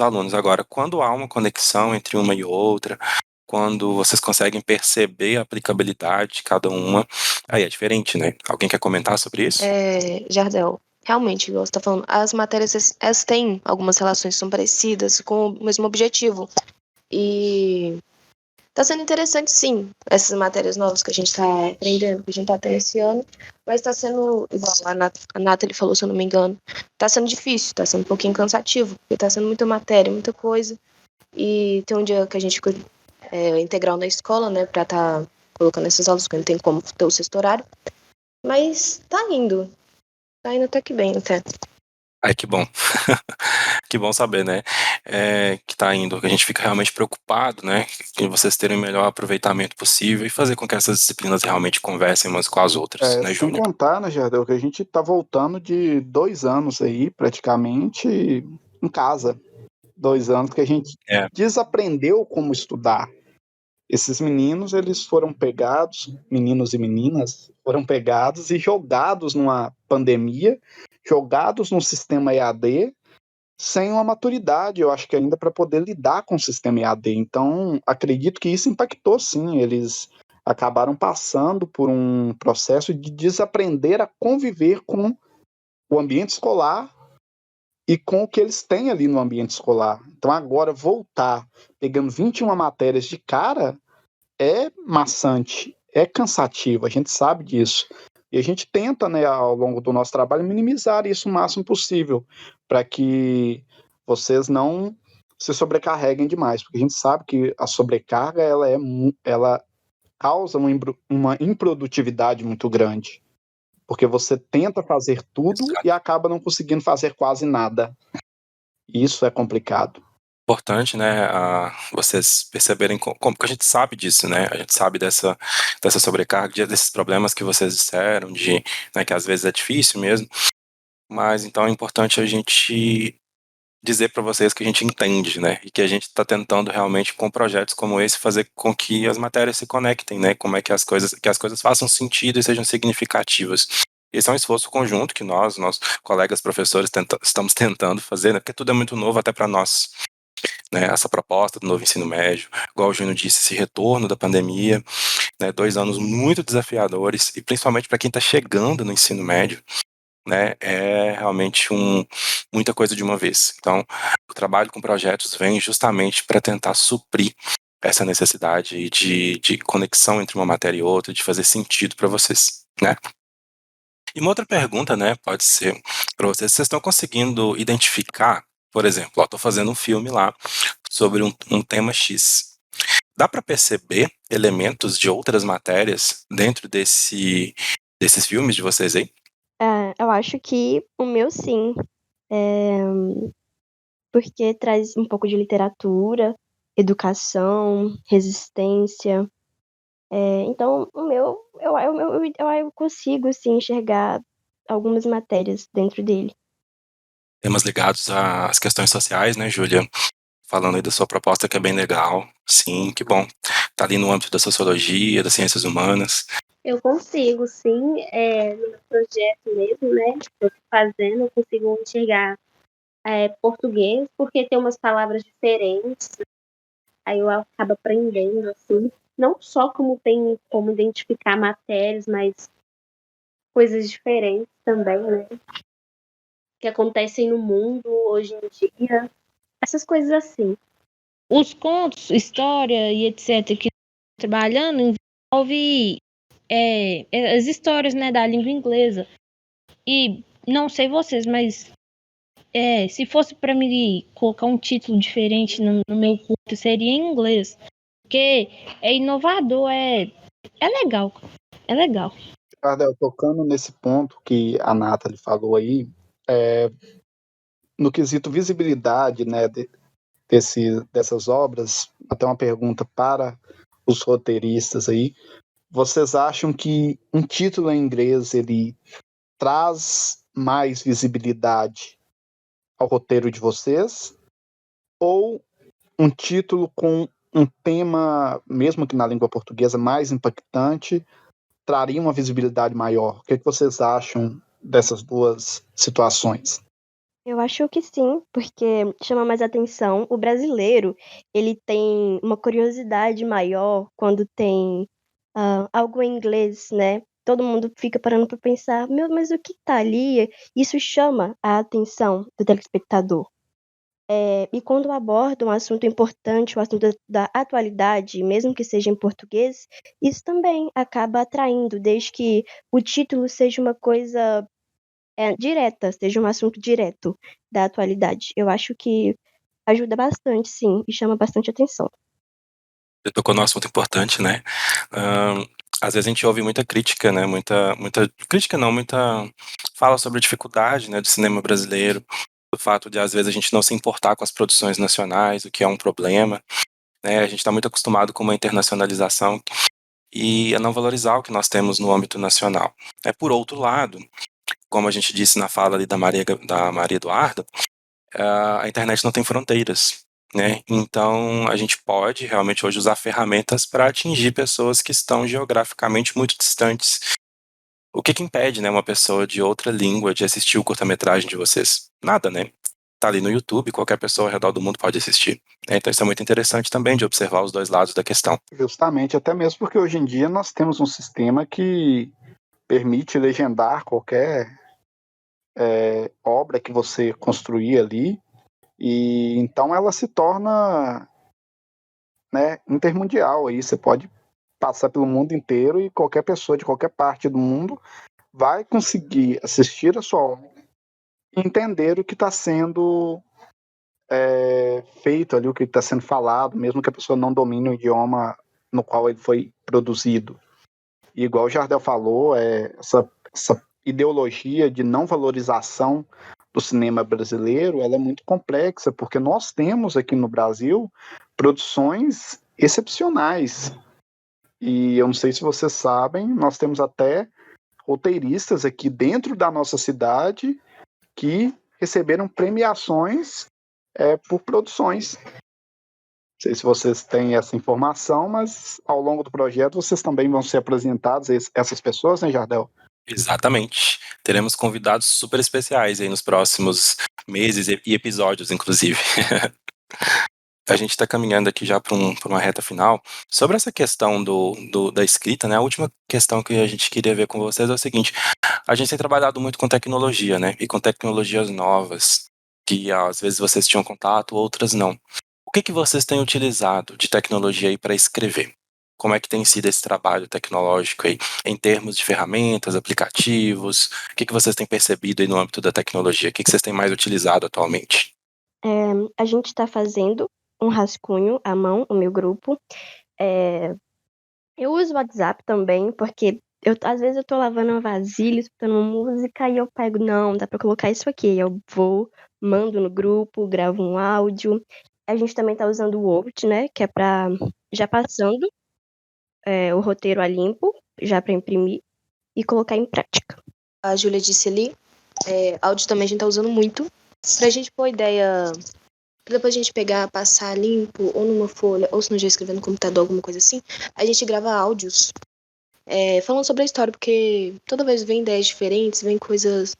alunos. Agora, quando há uma conexão entre uma e outra, quando vocês conseguem perceber a aplicabilidade de cada uma, aí é diferente, né? Alguém quer comentar sobre isso? Jardel, realmente, igual você está falando, as matérias elas têm algumas relações que são parecidas com o mesmo objetivo. E tá sendo interessante, sim, essas matérias novas que a gente está aprendendo, que a gente está tendo esse ano, mas está sendo, igual a Nathalie falou, se eu não me engano, está sendo difícil, está sendo um pouquinho cansativo, porque está sendo muita matéria, muita coisa. E tem um dia que a gente ficou integral na escola, né, para estar colocando essas aulas, porque não tem como ter o sexto horário. Mas tá indo. Tá indo até que bem, até. Ai, que bom. Que bom saber, né? Que tá indo, que a gente fica realmente preocupado, né? Que vocês terem o melhor aproveitamento possível e fazer com que essas disciplinas realmente conversem umas com as outras, né, Sem Júnior? contar, né, Jardel, que a gente tá voltando de 2 anos aí, praticamente, em casa. 2 anos que a gente É, desaprendeu como estudar. Esses meninos, eles foram pegados, meninos e meninas, foram pegados e jogados numa pandemia, jogados num sistema EAD, sem uma maturidade, eu acho que ainda para poder lidar com o sistema EAD. Então, acredito que isso impactou sim. Eles acabaram passando por um processo de desaprender a conviver com o ambiente escolar e com o que eles têm ali no ambiente escolar. Então, agora voltar pegando 21 matérias de cara é maçante, é cansativo, a gente sabe disso. E a gente tenta, né, ao longo do nosso trabalho, minimizar isso o máximo possível, para que vocês não se sobrecarreguem demais, porque a gente sabe que a sobrecarga ela causa uma improdutividade muito grande, porque você tenta fazer tudo e exato. acaba não conseguindo fazer quase nada. Isso é complicado. Importante, né, vocês perceberem como que a gente sabe disso, né? A gente sabe dessa sobrecarga, desses problemas que vocês disseram, né, que às vezes é difícil mesmo, mas então é importante a gente dizer para vocês que a gente entende, né, e que a gente está tentando realmente com projetos como esse fazer com que as matérias se conectem, né, como é que as coisas façam sentido e sejam significativas. Esse é um esforço conjunto que nossos colegas professores estamos tentando fazer, né, porque tudo é muito novo até para nós, né, essa proposta do novo ensino médio, igual o Júnior disse, esse retorno da pandemia, né, 2 anos muito desafiadores, e principalmente para quem está chegando no ensino médio, né, é realmente muita coisa de uma vez. Então, o trabalho com projetos vem justamente para tentar suprir essa necessidade de conexão entre uma matéria e outra, de fazer sentido para vocês, né? E uma outra pergunta, né, pode ser para vocês estão conseguindo identificar, por exemplo, estou fazendo um filme lá sobre um tema X. Dá para perceber elementos de outras matérias dentro desses filmes de vocês aí? Eu acho que o meu sim. Porque traz um pouco de literatura, educação, resistência. Então, o meu, eu consigo, sim, enxergar algumas matérias dentro dele. Temas ligados às questões sociais, né, Júlia? Falando aí da sua proposta, que é bem legal. Sim, que bom. Tá ali no âmbito da sociologia, das ciências humanas. Eu consigo, sim, no meu projeto mesmo, né? Que eu tô fazendo, eu consigo enxergar português, porque tem umas palavras diferentes, aí eu acabo aprendendo, assim. Não só como tem como identificar matérias, mas coisas diferentes também, né? Que acontecem no mundo hoje em dia. Essas coisas assim. Os contos, história e etc. que trabalhando envolve as histórias, né, da língua inglesa. E não sei vocês, mas se fosse para me colocar um título diferente no meu curso, seria em inglês. Porque é inovador, é legal. É legal. Ricardo, tocando nesse ponto que a Nathalie falou aí, no quesito visibilidade, né, dessas obras, até uma pergunta para os roteiristas aí, vocês acham que um título em inglês ele traz mais visibilidade ao roteiro de vocês, ou um título com um tema, mesmo que na língua portuguesa, mais impactante, traria uma visibilidade maior? O que vocês acham dessas duas situações? Eu acho que sim, porque chama mais atenção. O brasileiro, ele tem uma curiosidade maior quando tem algo em inglês, né? Todo mundo fica parando para pensar, meu, mas o que tá ali? Isso chama a atenção do telespectador. E quando aborda um assunto importante, um assunto da atualidade, mesmo que seja em português, isso também acaba atraindo, desde que o título seja uma coisa direta, seja um assunto direto da atualidade. Eu acho que ajuda bastante, sim, e chama bastante atenção. Você tocou num assunto importante, né? às vezes a gente ouve muita crítica, né? Muita crítica não, muita fala sobre a dificuldade, né, do cinema brasileiro, o fato de às vezes a gente não se importar com as produções nacionais, o que é um problema, né? A gente está muito acostumado com uma internacionalização e a não valorizar o que nós temos no âmbito nacional. Por outro lado, como a gente disse na fala ali da Maria Eduarda, a internet não tem fronteiras, né? Então a gente pode realmente hoje usar ferramentas para atingir pessoas que estão geograficamente muito distantes. O que impede, né, uma pessoa de outra língua de assistir o curta-metragem de vocês? Nada, né? Tá ali no YouTube, qualquer pessoa ao redor do mundo pode assistir. Então isso é muito interessante também de observar os dois lados da questão. Justamente, até mesmo porque hoje em dia nós temos um sistema que permite legendar qualquer obra que você construir ali, e então ela se torna, né, intermundial. Aí você pode passar pelo mundo inteiro e qualquer pessoa de qualquer parte do mundo vai conseguir assistir a sua obra e entender o que está sendo feito ali, o que está sendo falado, mesmo que a pessoa não domine o idioma no qual ele foi produzido. E igual o Jardel falou, essa ideologia de não valorização do cinema brasileiro, ela é muito complexa, porque nós temos aqui no Brasil produções excepcionais. E eu não sei se vocês sabem, nós temos até roteiristas aqui dentro da nossa cidade que receberam premiações por produções. Não sei se vocês têm essa informação, mas ao longo do projeto vocês também vão ser apresentados essas pessoas, né, Jardel? Exatamente. Teremos convidados super especiais aí nos próximos meses e episódios, inclusive. A gente está caminhando aqui já para uma reta final. Sobre essa questão da escrita, né? A última questão que a gente queria ver com vocês é o seguinte: a gente tem trabalhado muito com tecnologia, né? E com tecnologias novas, que às vezes vocês tinham contato, outras não. O que vocês têm utilizado de tecnologia aí para escrever? Como é que tem sido esse trabalho tecnológico aí, em termos de ferramentas, aplicativos? O que vocês têm percebido aí no âmbito da tecnologia? O que vocês têm mais utilizado atualmente? A gente está fazendo um rascunho à mão, o meu grupo. Eu uso o WhatsApp também, porque às vezes eu tô lavando uma vasilha, escutando uma música, e eu pego, não, dá pra colocar isso aqui. Eu vou, mando no grupo, gravo um áudio. A gente também tá usando o Word, né, que é pra, já passando o roteiro a limpo, já pra imprimir e colocar em prática. A Júlia disse ali, áudio também a gente tá usando muito, pra gente pôr ideia, pra depois a gente pegar, passar limpo, ou numa folha, ou se não já escrever no computador, alguma coisa assim, a gente grava áudios falando sobre a história, porque toda vez vem ideias diferentes, vem coisas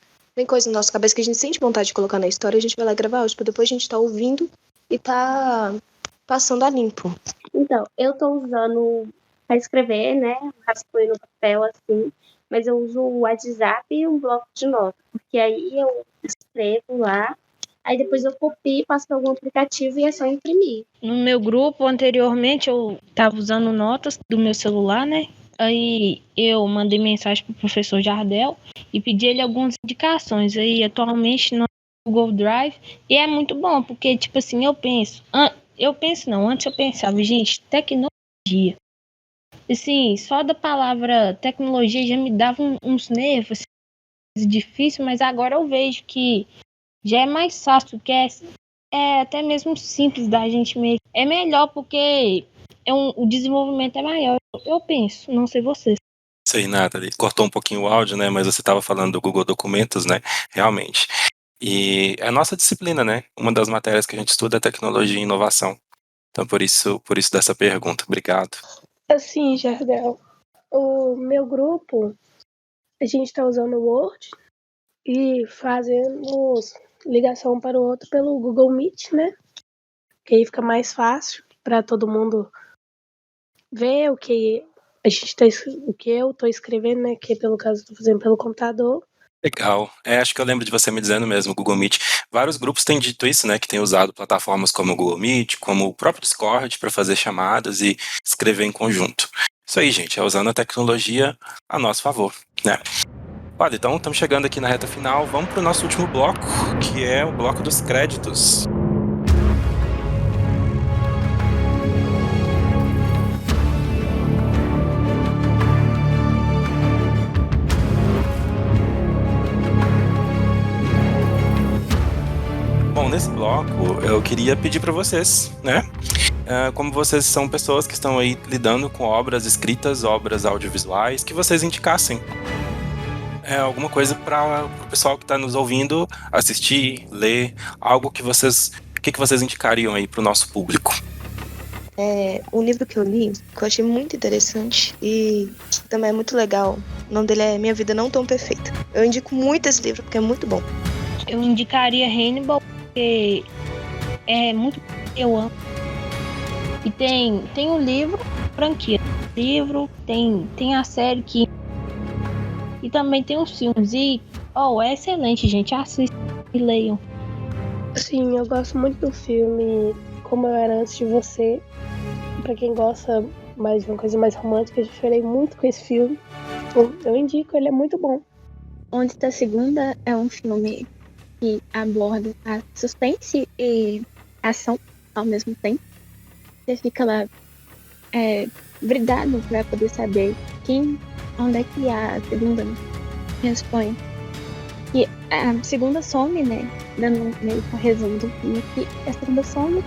na nossa cabeça que a gente sente vontade de colocar na história, a gente vai lá gravar áudio, pra depois a gente tá ouvindo e tá passando a limpo. Então, eu tô usando para escrever, né, rascunho no papel, assim, mas eu uso o WhatsApp e um bloco de notas, porque aí eu escrevo lá, aí depois eu copio, passo para algum aplicativo e é só imprimir. No meu grupo, anteriormente, eu tava usando notas do meu celular, né? Aí eu mandei mensagem pro professor Jardel e pedi ele algumas indicações. Aí atualmente no Google Drive, e é muito bom, porque tipo assim, antes eu pensava, gente, tecnologia. Assim, só da palavra tecnologia já me dava uns nervos, assim, difícil, mas agora eu vejo que já é mais fácil, que é até mesmo simples da gente mesmo. É melhor porque o desenvolvimento é maior, eu penso, não sei vocês. Sei nada, ele cortou um pouquinho o áudio, né, mas você estava falando do Google Documentos, né, realmente. E é a nossa disciplina, né, uma das matérias que a gente estuda é tecnologia e inovação. Então, por isso dessa pergunta. Obrigado. Assim, Jardel, o meu grupo, a gente está usando o Word e fazemos ligação para o outro pelo Google Meet, né? Que aí fica mais fácil para todo mundo ver o que o que eu estou escrevendo, né? Que pelo caso estou fazendo pelo computador. Legal. Acho que eu lembro de você me dizendo mesmo, Google Meet. Vários grupos têm dito isso, né? Que têm usado plataformas como o Google Meet, como o próprio Discord para fazer chamadas e escrever em conjunto. Isso aí, gente, é usando a tecnologia a nosso favor, né? Olha, então estamos chegando aqui na reta final. Vamos para o nosso último bloco, que é o bloco dos créditos. nesse bloco, eu queria pedir para vocês, né? Como vocês são pessoas que estão aí lidando com obras escritas, obras audiovisuais, que vocês indicassem alguma coisa para o pessoal que está nos ouvindo assistir, ler, algo que vocês indicariam aí para o nosso público? Um livro que eu li, que eu achei muito interessante e também é muito legal. O nome dele é Minha Vida Não Tão Perfeita. Eu indico muito esse livro porque é muito bom. Eu indicaria Hannibal, porque é muito... eu amo. E tem um livro, franquia. Livro, tem a série que... E também tem os filmes. E, é excelente, gente. Assistam e leiam. Sim, eu gosto muito do filme Como Eu Era Antes de Você. Pra quem gosta mais de uma coisa mais romântica, eu chorei muito com esse filme. Eu indico, ele é muito bom. Onde Está a Segunda é um filme que aborda a suspense e ação ao mesmo tempo. Você fica lá bridado pra poder saber onde é que a segunda responde. E a segunda some, né? Dando meio que um resumo do filme aqui. A segunda some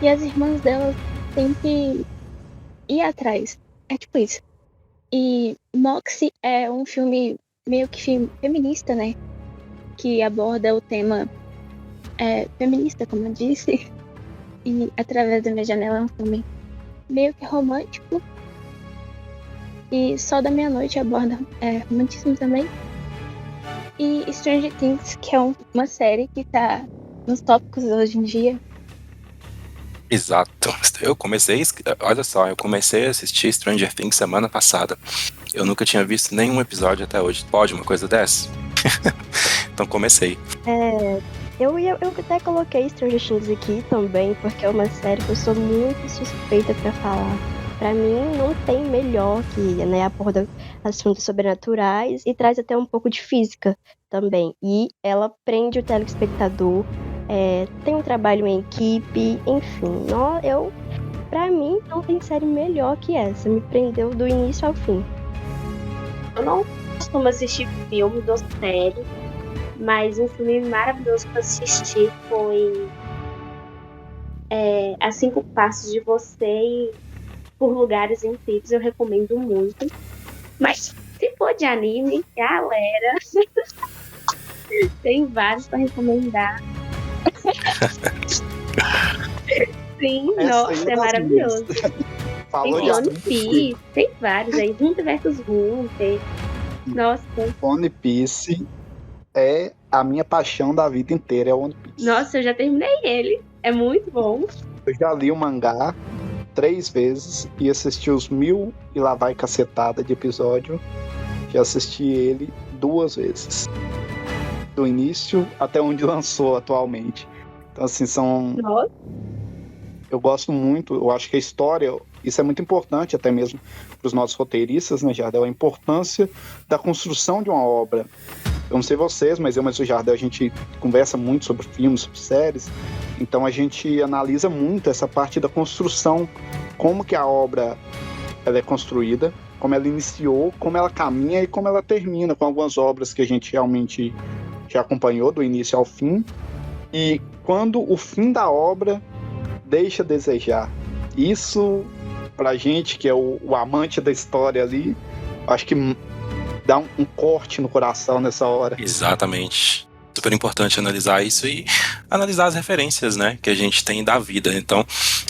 e as irmãs dela têm que ir atrás. É tipo isso. E Moxie é um filme meio que feminista, né? Que aborda o tema feminista, como eu disse. E Através da Minha Janela é um filme meio que romântico. E Sol da Meia-Noite aborda romantismo também. E Stranger Things, que é uma série que tá nos tópicos hoje em dia. Exato. Eu comecei a assistir Stranger Things semana passada. Eu nunca tinha visto nenhum episódio até hoje. Pode uma coisa dessa? Então comecei. Eu até coloquei Stranger Things aqui também, porque é uma série que eu sou muito suspeita pra falar. Pra mim, não tem melhor que, né, aborda assuntos sobrenaturais e traz até um pouco de física também. E ela prende o telespectador, tem um trabalho em equipe, enfim. Pra mim, não tem série melhor que essa. Me prendeu do início ao fim. Eu não costumo assistir filme ou série, mas um filme maravilhoso que eu assisti foi A 5 Passos de Você e Por Lugares Incríveis. Eu recomendo muito. Mas se for de anime, galera, tem vários pra recomendar. Sim, nossa, é maravilhoso. Tem One Piece, tem vários aí. Hunter vs Hunter. Nossa. One Piece é a minha paixão da vida inteira, é One Piece. Nossa, eu já terminei ele. É muito bom. Eu já li o mangá 3 vezes e assisti os 1000 e lá vai cacetada de episódio. Já assisti ele 2 vezes. Do início até onde lançou atualmente. Então, assim, Nossa. Eu gosto muito, eu acho que a história, isso é muito importante até mesmo para os nossos roteiristas, né, Jardel? A importância da construção de uma obra. Eu não sei vocês, mas eu e o Jardel, a gente conversa muito sobre filmes, sobre séries, então a gente analisa muito essa parte da construção, como que a obra ela é construída, como ela iniciou, como ela caminha e como ela termina, com algumas obras que a gente realmente já acompanhou do início ao fim, e quando o fim da obra deixa a desejar. Isso, pra gente que é o amante da história ali, acho que dá um corte no coração nessa hora. Exatamente. Super importante analisar isso e analisar as referências, né, que a gente tem da vida. Então,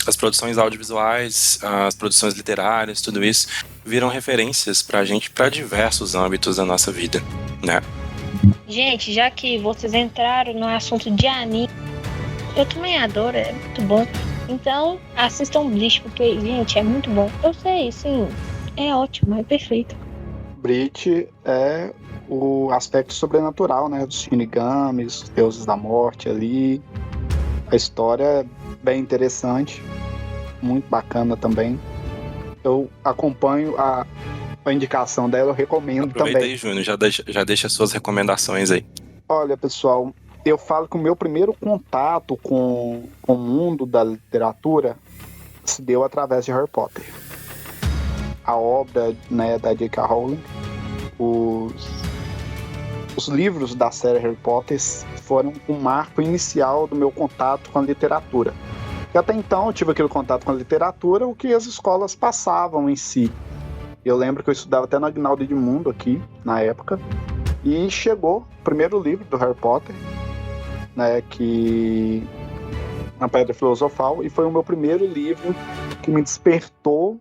as produções audiovisuais, as produções literárias, tudo isso viram referências pra gente para diversos âmbitos da nossa vida, né? Gente, já que vocês entraram no assunto de anime, eu também adoro, é muito bom. Então, assistam Bleach, porque, gente, é muito bom. Eu sei, sim, é ótimo, é perfeito. Bleach é o aspecto sobrenatural, né? Dos Shinigamis, os deuses da morte ali. A história é bem interessante, muito bacana também. Eu acompanho a indicação dela, eu recomendo. Aproveita também. Aí, Júnior, já deixa as suas recomendações aí. Olha, pessoal, eu falo que o meu primeiro contato com o mundo da literatura se deu através de Harry Potter. A obra, né, da J.K. Rowling, os os livros da série Harry Potter foram um marco inicial do meu contato com a literatura. Porque até então eu tive aquele contato com a literatura, o que as escolas passavam em si. Eu lembro que eu estudava até no Aguinaldo Edmundo aqui, na época, e chegou o primeiro livro do Harry Potter, né, que A Pedra Filosofal, e foi o meu primeiro livro que me despertou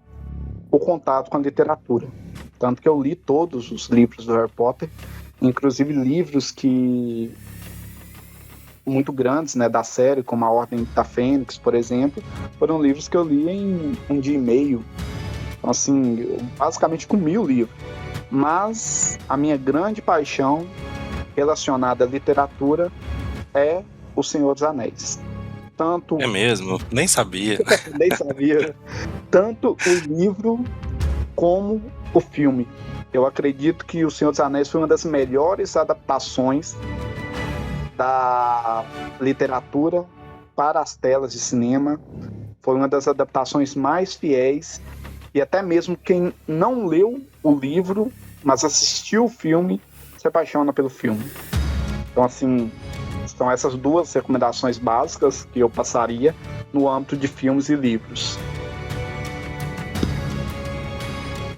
o contato com a literatura. Tanto que eu li todos os livros do Harry Potter, inclusive livros que muito grandes, né, da série, como A Ordem da Fênix, por exemplo, foram livros que eu li em um dia e meio. Então, assim, basicamente comi o livro. Mas a minha grande paixão relacionada à literatura é O Senhor dos Anéis. Tanto... É mesmo? Nem sabia. Nem sabia. Tanto o livro como o filme. Eu acredito que O Senhor dos Anéis foi uma das melhores adaptações da literatura para as telas de cinema. Foi uma das adaptações mais fiéis, e até mesmo quem não leu o livro, mas assistiu o filme, se apaixona pelo filme. Então, assim, são essas duas recomendações básicas que eu passaria no âmbito de filmes e livros.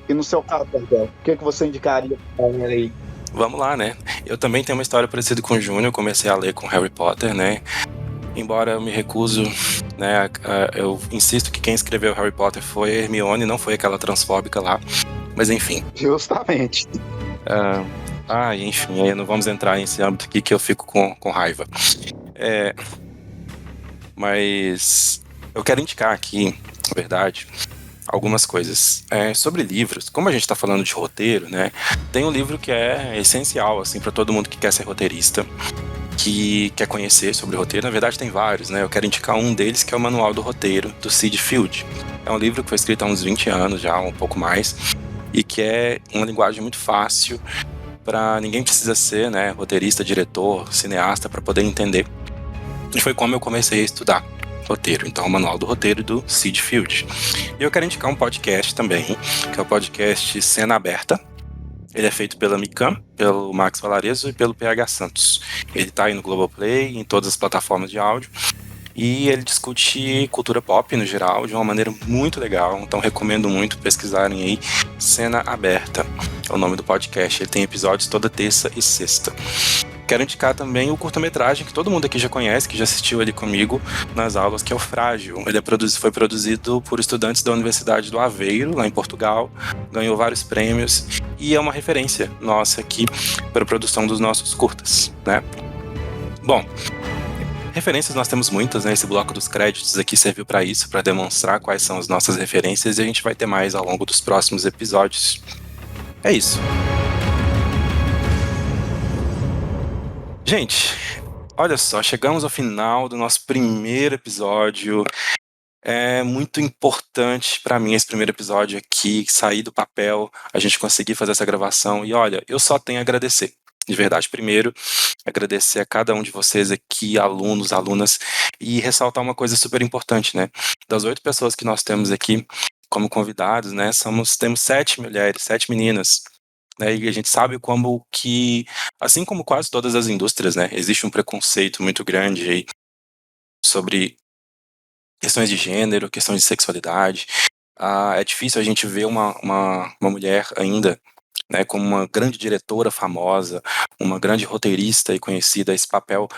E no seu caso, Gabriel, o que você indicaria para aí? Vamos lá, né? Eu também tenho uma história parecida com o Júnior. Eu comecei a ler com Harry Potter, né? Embora eu me recuso, né? Eu insisto que quem escreveu Harry Potter foi a Hermione, não foi aquela transfóbica lá. Mas enfim. Justamente. Enfim, aí não vamos entrar nesse âmbito aqui que eu fico com raiva. Mas eu quero indicar aqui, na verdade, algumas coisas. Sobre livros, como a gente está falando de roteiro, né? Tem um livro que é essencial, assim, para todo mundo que quer ser roteirista, que quer conhecer sobre roteiro. Na verdade, tem vários, né? Eu quero indicar um deles, que é o Manual do Roteiro, do Sid Field. É um livro que foi escrito há uns 20 anos já, um pouco mais, e que é uma linguagem muito fácil para ninguém precisa ser, né, roteirista, diretor, cineasta para poder entender. E foi como eu comecei a estudar roteiro. Então, o Manual do Roteiro do Sid Field. E eu quero indicar um podcast também, que é o podcast Cena Aberta. Ele é feito pela Micam, pelo Max Valarezo e pelo PH Santos. Ele tá aí no Globoplay, em todas as plataformas de áudio. E ele discute cultura pop no geral de uma maneira muito legal. Então recomendo muito pesquisarem aí Cena Aberta. É o nome do podcast. Ele tem episódios toda terça e sexta. Quero indicar também o curta-metragem que todo mundo aqui já conhece, que já assistiu ali comigo nas aulas, que é o Frágil. Ele foi produzido por estudantes da Universidade do Aveiro, lá em Portugal. Ganhou vários prêmios e é uma referência nossa aqui para a produção dos nossos curtas, né? Bom, referências nós temos muitas, né? Esse bloco dos créditos aqui serviu para isso, para demonstrar quais são as nossas referências, e a gente vai ter mais ao longo dos próximos episódios. É isso. Gente, olha só, chegamos ao final do nosso primeiro episódio. É muito importante para mim esse primeiro episódio aqui, sair do papel, a gente conseguir fazer essa gravação. E olha, eu só tenho a agradecer. De verdade, primeiro, agradecer a cada um de vocês aqui, alunos, alunas, e ressaltar uma coisa super importante, né? Das 8 pessoas que nós temos aqui como convidados, né? Temos 7 mulheres, 7 meninas, né? E a gente sabe como que, assim como quase todas as indústrias, né? Existe um preconceito muito grande aí sobre questões de gênero, questões de sexualidade. É difícil a gente ver uma mulher ainda, né, como uma grande diretora famosa, uma grande roteirista e conhecida. Esse papel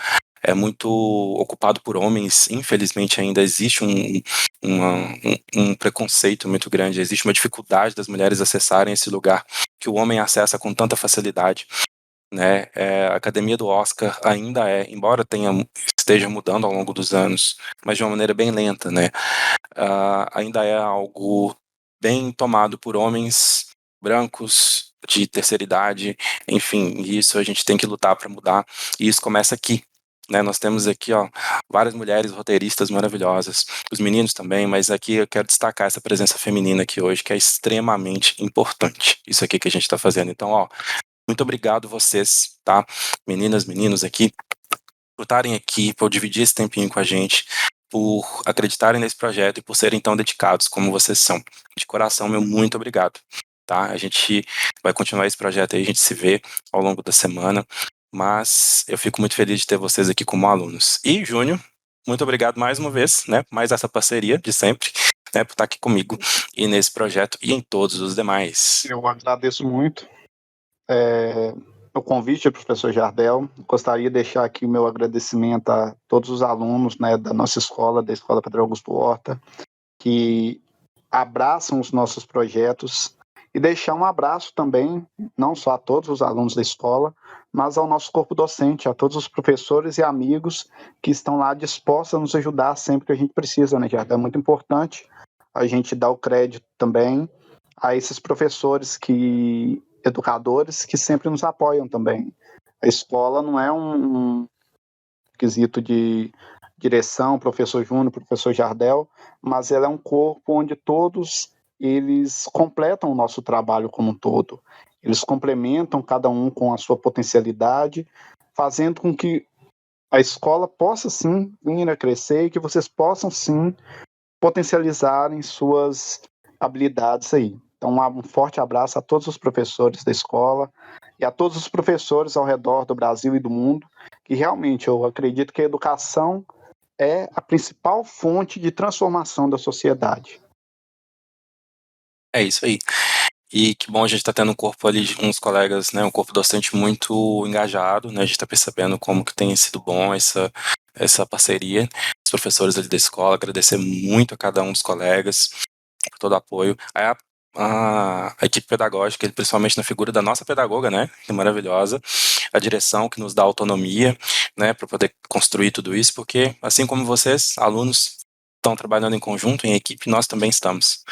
é muito ocupado por homens. Infelizmente ainda existe um preconceito muito grande, existe uma dificuldade das mulheres acessarem esse lugar que o homem acessa com tanta facilidade, né? A Academia do Oscar ainda embora esteja mudando ao longo dos anos, mas de uma maneira bem lenta, né? Ainda é algo bem tomado por homens brancos, de terceira idade, enfim, isso a gente tem que lutar para mudar, e isso começa aqui, né? Nós temos aqui, ó, várias mulheres roteiristas maravilhosas, os meninos também, mas aqui eu quero destacar essa presença feminina aqui hoje, que é extremamente importante, isso aqui que a gente está fazendo. Então, ó, muito obrigado vocês, tá? Meninas, meninos aqui, por estarem aqui, por dividir esse tempinho com a gente, por acreditarem nesse projeto e por serem tão dedicados como vocês são. De coração, meu muito obrigado. tá? A gente vai continuar esse projeto aí, a gente se vê ao longo da semana, mas eu fico muito feliz de ter vocês aqui como alunos. E, Júnior, muito obrigado mais uma vez, né, mais essa parceria de sempre, né, por estar aqui comigo e nesse projeto e em todos os demais. Eu agradeço muito o convite, professor Jardel. Gostaria de deixar aqui o meu agradecimento a todos os alunos, né, da nossa escola, da Escola Pedro Augusto Horta, que abraçam os nossos projetos, e deixar um abraço também, não só a todos os alunos da escola, mas ao nosso corpo docente, a todos os professores e amigos que estão lá dispostos a nos ajudar sempre que a gente precisa, né, Jardel? É muito importante a gente dar o crédito também a esses professores educadores que sempre nos apoiam também. A escola não é um quesito de direção, professor Júnior, professor Jardel, mas ela é um corpo onde todos eles completam o nosso trabalho como um todo. Eles complementam cada um com a sua potencialidade, fazendo com que a escola possa sim vir a crescer e que vocês possam sim potencializarem suas habilidades aí. Então, um forte abraço a todos os professores da escola e a todos os professores ao redor do Brasil e do mundo, que realmente eu acredito que a educação é a principal fonte de transformação da sociedade. É isso aí. E que bom a gente estar tendo um corpo ali, uns colegas, né, um corpo docente muito engajado, né, a gente está percebendo como que tem sido bom essa parceria. Os professores ali da escola, agradecer muito a cada um dos colegas por todo o apoio. A equipe pedagógica, principalmente na figura da nossa pedagoga, né, que é maravilhosa, a direção que nos dá autonomia, né, para poder construir tudo isso, porque assim como vocês, alunos, estão trabalhando em conjunto, em equipe, nós também estamos,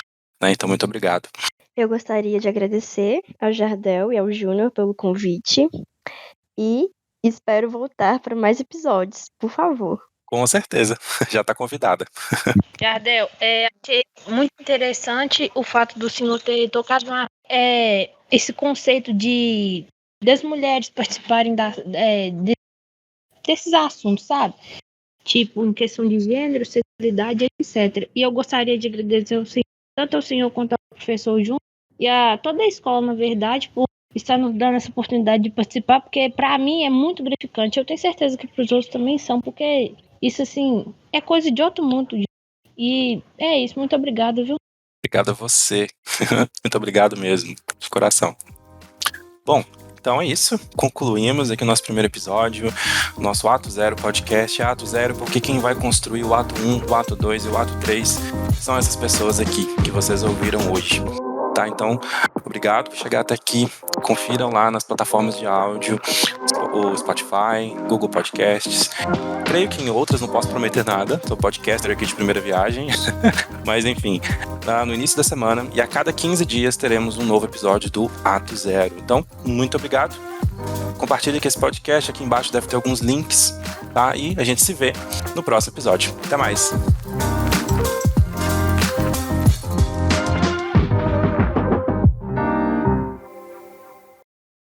né, então muito obrigado. Eu gostaria de agradecer ao Jardel e ao Júnior pelo convite e espero voltar para mais episódios, por favor. Com certeza, já está convidada. Jardel, achei muito interessante o fato do senhor ter tocado esse conceito das mulheres participarem desses assuntos, sabe? Tipo, em questão de gênero, sexualidade, etc. E eu gostaria de agradecer tanto ao senhor quanto ao professor Júnior e a toda a escola, na verdade, por estar nos dando essa oportunidade de participar, porque para mim é muito gratificante. Eu tenho certeza que para os outros também são, porque isso, assim, é coisa de outro mundo. E é isso, muito obrigado, viu? Obrigado a você. Muito obrigado mesmo, de coração. Bom, então é isso. Concluímos aqui o nosso primeiro episódio, nosso Ato Zero podcast. Ato Zero, porque quem vai construir o Ato 1, o Ato 2 e o Ato 3 são essas pessoas aqui que vocês ouviram hoje. Tá, então, obrigado por chegar até aqui. Confiram lá nas plataformas de áudio, o Spotify, Google Podcasts. Creio que em outras não posso prometer nada, sou podcaster aqui de primeira viagem. Mas enfim, no início da semana e a cada 15 dias teremos um novo episódio do Ato Zero. Então, muito obrigado. Compartilhe aqui esse podcast, aqui embaixo deve ter alguns links, tá? E a gente se vê no próximo episódio. Até mais!